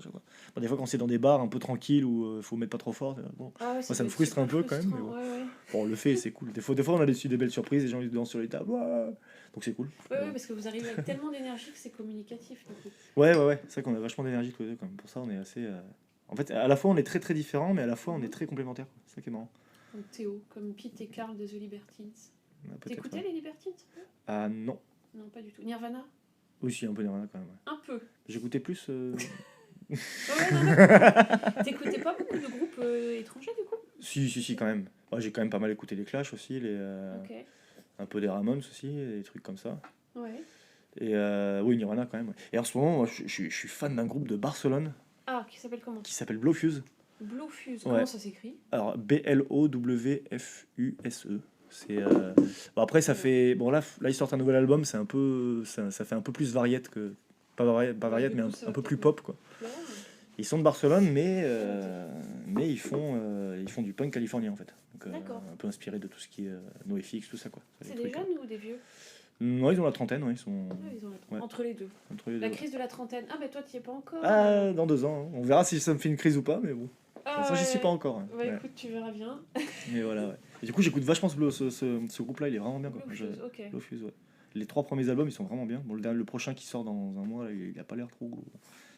Bon, des fois, quand c'est dans des bars un peu tranquilles où faut mettre pas trop fort, bon, Ah ouais, moi, ça doit me être frustre un super peu quand même. Mais frustrant. bon. Ouais, ouais. Bon, on le fait, c'est cool. Des fois, on a des belles surprises, les gens ils dansent sur les tables. Ouah, donc c'est cool. Ouais, ouais, parce que vous arrivez avec tellement d'énergie que c'est communicatif. Du coup. Ouais. C'est vrai qu'on a vachement d'énergie tous les deux quand même. Pour ça, on est assez. En fait, à la fois, on est très très différents, mais à la fois, on est très complémentaires. C'est ça qui est marrant. Donc Théo, comme Pete et Carl de The Libertines. Peut-être, T'écoutais ouais. les Libertines? Ah non. Non, pas du tout. Nirvana? Oui, si, un peu Nirvana quand même. Ouais. Un peu. J'écoutais plus. Ouais, non, d'accord. T'écoutais pas beaucoup de groupes étrangers du coup? Si, quand même. Ouais, j'ai quand même pas mal écouté les Clash aussi, Ok. un peu des Ramones aussi, des trucs comme ça. Ouais. Et oui, Nirvana quand même. Ouais. Et en ce moment, moi, je suis fan d'un groupe de Barcelone Ah, qui s'appelle comment? qui s'appelle Blowfuse. Blowfuse. Ouais. Comment ça s'écrit? Alors, Blowfuse. C'est bon, après ça fait bon là ils sortent un nouvel album, c'est un peu ça fait un peu plus variette que pas variette du mais coup, un ça va peu peut-être plus pop, quoi. Ouais. Ils sont de Barcelone mais ils font du punk californien en fait. Donc D'accord. un peu inspiré de tout ce qui est NoFX, tout ça, quoi. C'est Les des trucs, jeunes ou des vieux? ouais, ils ont la trentaine, ouais, ils sont Ah, ils ont Ouais. entre les deux. entre les La deux. crise de la trentaine. Ah, bah toi, t'y es pas encore. Ah, dans 2 ans, hein. On verra si ça me fait une crise ou pas, mais bon. Ah, Ça, j'y suis pas ouais. encore, hein. Bah Ouais. écoute, tu verras bien. Mais voilà, ouais. Et du coup, j'écoute vachement ce groupe-là, il est vraiment bien, quoi. Blowfuse, ok. Blowfuse, ouais. Les 3 premiers albums, ils sont vraiment bien. Bon, le prochain qui sort dans un mois, là, il a pas l'air trop.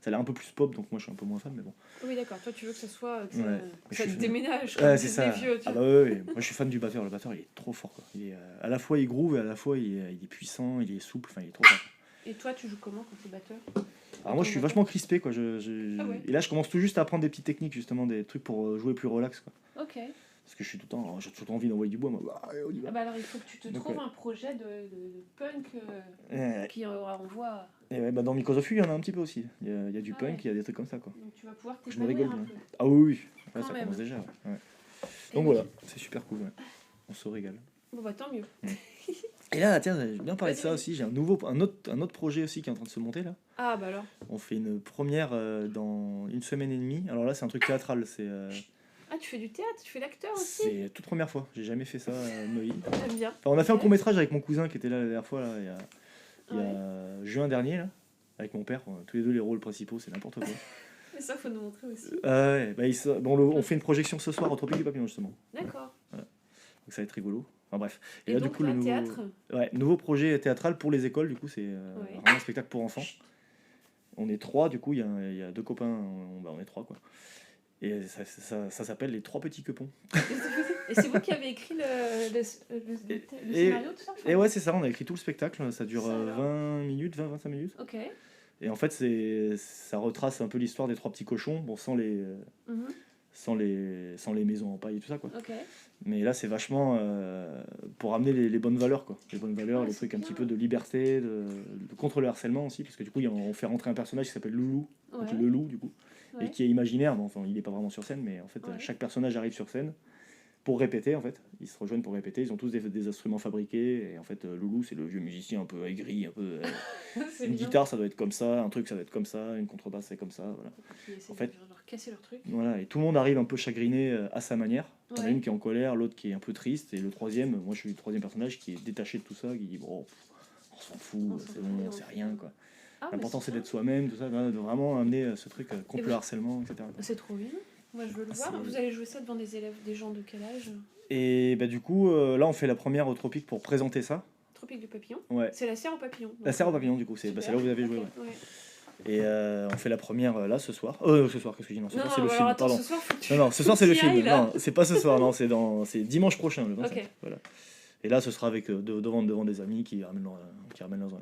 Ça a l'air un peu plus pop, donc moi je suis un peu moins fan, mais bon. Oui, d'accord. Toi, tu veux que ça soit. Que Ouais. ça, Mais que je ça suis te fan. déménage, comme Ouais, c'est disent ça. les vieux. Tu Ah vois. bah ouais. Moi je suis fan du batteur. Le batteur, il est trop fort, quoi. Il est, à la fois il groove et à la fois il est puissant, il est souple, enfin il est trop fort. Et toi, tu joues comment quand t'es batteur? Alors moi je suis vachement crispé, quoi. Ah ouais. Et là je commence tout juste à apprendre des petites techniques, justement, des trucs pour jouer plus relax, quoi. Ok. Parce que je suis tout le temps, j'ai tout le temps envie d'envoyer du bois, moi. Ah, on y va. Ah bah alors, il faut que tu te Donc, trouves ouais. un projet de punk Ouais. qui envoie. Et ouais, bah dans Because of You, il y en a un petit peu aussi. Il y a du Ah punk, ouais. il y a des trucs comme ça, quoi. Donc tu vas pouvoir Je me t'épanouir rigole un bien. peu. Ah oui, ouais, Quand ça même. commence déjà. Ouais. Et Donc oui. voilà, c'est super cool. Ouais. On se régale. Bon bah tant mieux. Et là, tiens, j'ai bien parlé de ça Vas-y. aussi. J'ai un autre projet aussi qui est en train de se monter là. Ah bah alors. On fait une première dans 1 semaine et demie. Alors là, c'est un truc théâtral. Ah, tu fais du théâtre, tu fais l'acteur aussi. C'est la toute première fois. J'ai jamais fait ça de ma vie. J'aime bien. Enfin, on a fait un Ok. court métrage avec mon cousin qui était là la dernière fois, là, il y a juin dernier, là, avec mon père. Tous les deux les rôles principaux, c'est n'importe quoi. Et ça, faut nous montrer aussi. Ouais, bah, on fait une projection ce soir au Tropique du Papillon, justement. D'accord. Donc ça va être rigolo. Enfin bref. Et là, donc, du coup, là, le nouveau, théâtre. nouveau projet théâtral pour les écoles, du coup, c'est Ouais. vraiment un spectacle pour enfants. On est 3, du coup, il y a 2 copains, on est 3, quoi. Et ça s'appelle Les 3 petits quepons. Et c'est vous qui avez écrit le scénario de ça? Et ouais, c'est ça, on a écrit tout le spectacle, ça dure Ça, alors. 20-25 minutes. Ok. Et en fait, ça retrace un peu l'histoire des 3 petits cochons, bon, sans les maisons en paille et tout ça, quoi. Ok. Mais là, c'est vachement pour amener les bonnes valeurs, quoi. Les bonnes valeurs, Ouais, les c'est trucs un bien. petit peu de liberté, contre le harcèlement aussi, parce que du coup, on fait rentrer un personnage qui s'appelle Loulou, donc Ouais. le loup, du coup, Ouais. et qui est imaginaire. Bon, enfin, il n'est pas vraiment sur scène, mais en fait, Ouais. chaque personnage arrive sur scène pour répéter en fait. Ils se rejoignent pour répéter. Ils ont tous des instruments fabriqués. Et en fait, Loulou, c'est le vieux musicien un peu aigri, un peu. C'est Une bien. guitare, ça doit être comme ça. Un truc, ça doit être comme ça. Une contrebasse, c'est comme ça. Voilà. Qui essaient En fait- de leur casser leur truc. Voilà. Et tout le monde arrive un peu chagriné à sa manière. Il y en a Ouais. une qui est en colère, l'autre qui est un peu triste. Et le troisième, moi je suis le troisième personnage qui est détaché de tout ça, qui dit bon, on s'en fout, On s'en c'est fout, bon, on c'est fait- rien quoi. Ah, mais L'important c'est bien. d'être soi-même, tout ça, voilà, de vraiment amener ce truc contre vous- le harcèlement, etc. C'est trop bien. Moi, je veux le Ah, voir. c'est- Vous allez jouer ça devant des élèves, des gens de quel âge? Et bah, du coup, là on fait la première au Tropique pour présenter ça. Tropique du papillon. Ouais. C'est la serre au papillon. La serre au papillon, du coup, c'est Super. c'est là où vous avez joué. Ok, Ouais. ouais. Et on fait la première là ce soir. Ce soir, qu'est-ce que je dis? Non, ce Non, soir non, c'est le alors film, attends, pardon. ce soir, faut que tu... Non, ce soir c'est le faut que tu y film. ailles, là. Non, c'est pas ce soir, non, c'est dimanche prochain, le 25. Ok. Voilà. Et là, ce sera avec devant des amis qui ramènent,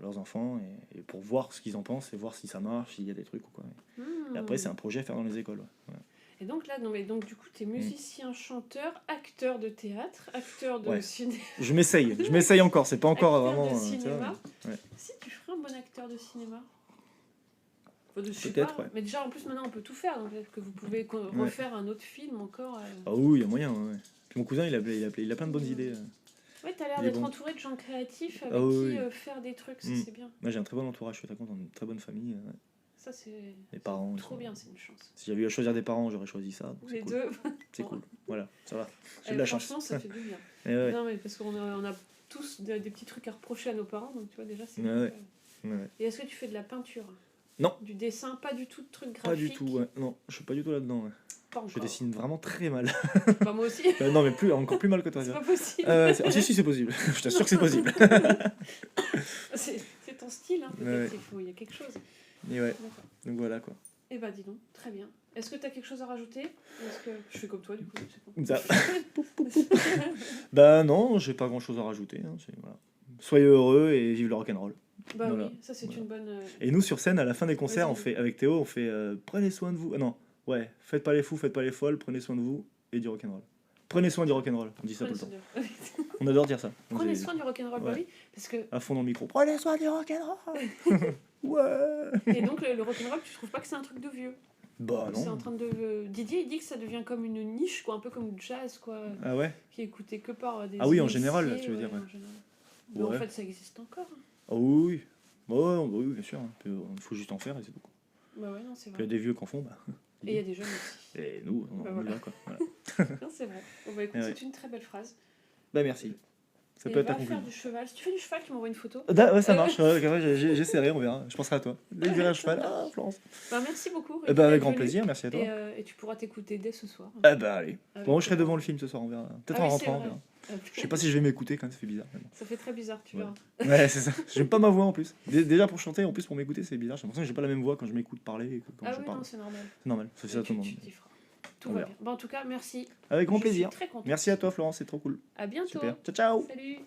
leurs enfants et pour voir ce qu'ils en pensent et voir si ça marche, s'il y a des trucs ou quoi. Et après, c'est un projet à faire dans les écoles. Ouais. Voilà. Et donc là, non mais donc du coup, t'es musicien, chanteur, acteur de théâtre, acteur de Ouais. cinéma. Je m'essaye encore, c'est pas encore Acteur vraiment. de tu vois, cinéma. ouais. Si tu ferais un bon acteur de cinéma. Enfin, je sais Peut-être, pas, ouais. mais déjà en plus maintenant on peut tout faire, donc peut-être que vous pouvez refaire un autre film encore. Ah oui, il y a moyen. Ouais. Puis mon cousin, il a plein de bonnes idées. Ouais, t'as l'air Il est d'être bon. entouré de gens créatifs avec Ah oui, qui oui. faire des trucs, ça Mm. c'est bien. Moi, j'ai un très bon entourage, je suis très content, une très bonne famille. Ouais. Ça c'est Les parents. ils trop sont- bien, c'est une chance. Si j'avais eu à choisir des parents, j'aurais choisi ça. donc Les c'est cool. deux. C'est Bon. cool. Voilà, ça va. J'ai de la chance. Franchement, ça fait du bien. Et ouais. Non mais parce on a tous des petits trucs à reprocher à nos parents, donc tu vois déjà c'est. Ouais, bien. ouais. Ouais. Et est-ce que tu fais de la peinture? Non. Du dessin, pas du tout de trucs graphiques? Pas du tout, ouais. Non, je suis pas du tout là-dedans. Ouais. Pas encore. Je dessine vraiment très mal. Bah, moi aussi. Non, mais encore plus mal que toi. C'est tu vois. pas possible. Si, c'est possible. Je t'assure que c'est possible. C'est ton style, hein, peut-être. Il y a quelque chose. Et ouais, D'accord. donc voilà quoi. Eh bah dis donc, très bien. Est-ce que tu as quelque chose à rajouter? Est-ce que je fais comme toi du coup? Ça- Bah non, j'ai pas grand-chose à rajouter. Hein, voilà. Soyez heureux et vive le rock'n'roll. Bah Voilà. oui, ça c'est Voilà. une bonne. Et nous sur scène, à la fin des concerts, Vas-y. on fait avec Théo, on fait prenez soin de vous. Ah non, ouais, faites pas les fous, faites pas les folles, prenez soin de vous et du rock'n'roll. Prenez soin du rock'n'roll. On dit ça tout le temps. On adore dire ça. On Prenez dit soin du rock'n'roll, bah Ouais. oui, parce que à fond dans le micro. Prenez soin du rock'n'roll. Ouais. et donc le rock'n'roll, tu trouves pas que c'est un truc de vieux? Bah C'est en non. train de Didier il dit que ça devient comme une niche quoi, un peu comme le jazz quoi, Ah ouais. qui est écouté que par des Ah oui, en initiés, général, tu veux dire, en ouais. général. Mais en Ouais. fait ça existe encore. Hein. Ah oui, oui. Ouais, oui, bien sûr. Il faut juste en faire et c'est tout. Bah ouais, non, c'est Puis il y vrai. a des vieux qui en font, bah. Et il y a des jeunes aussi. Et nous, on Bah est voilà. là quoi. Voilà. Non, c'est vrai. Bon, bah écoute, Ouais. c'est une très belle phrase. Bah merci. Ça Et peut être va un faire compliment. du cheval. Si tu fais du cheval, tu m'envoies une photo. Ouais, ça marche. Ouais, j'essaierai, on verra. Je penserai à toi. Dès que je verrai un cheval, ah, Florence. Bah merci beaucoup. Eh ben, avec d'être grand venu. plaisir, merci à toi. Et tu pourras t'écouter dès ce soir. Eh ben, allez. Avec Bon, je serai toi. devant le film ce soir, on verra. Peut-être Ah en oui, c'est rentrant, on vrai. verra. Je sais pas si je vais m'écouter quand même, ça fait bizarre. mais bon. Ça fait très bizarre, tu Ouais. verras. Ouais, c'est ça. J'aime pas ma voix en plus. Déjà pour chanter, en plus pour m'écouter, c'est bizarre. J'ai l'impression que j'ai pas la même voix quand je m'écoute parler que quand Ah je oui, parle. non, c'est normal. C'est normal, ça fait ça à tout le monde. Tu t'y feras. Tout On va verra. bien. Bah, en tout cas, merci. Avec grand Je suis plaisir. très contente. Super. Merci à toi, Florence, c'est trop cool. À bientôt. Super. Ciao, ciao. Salut.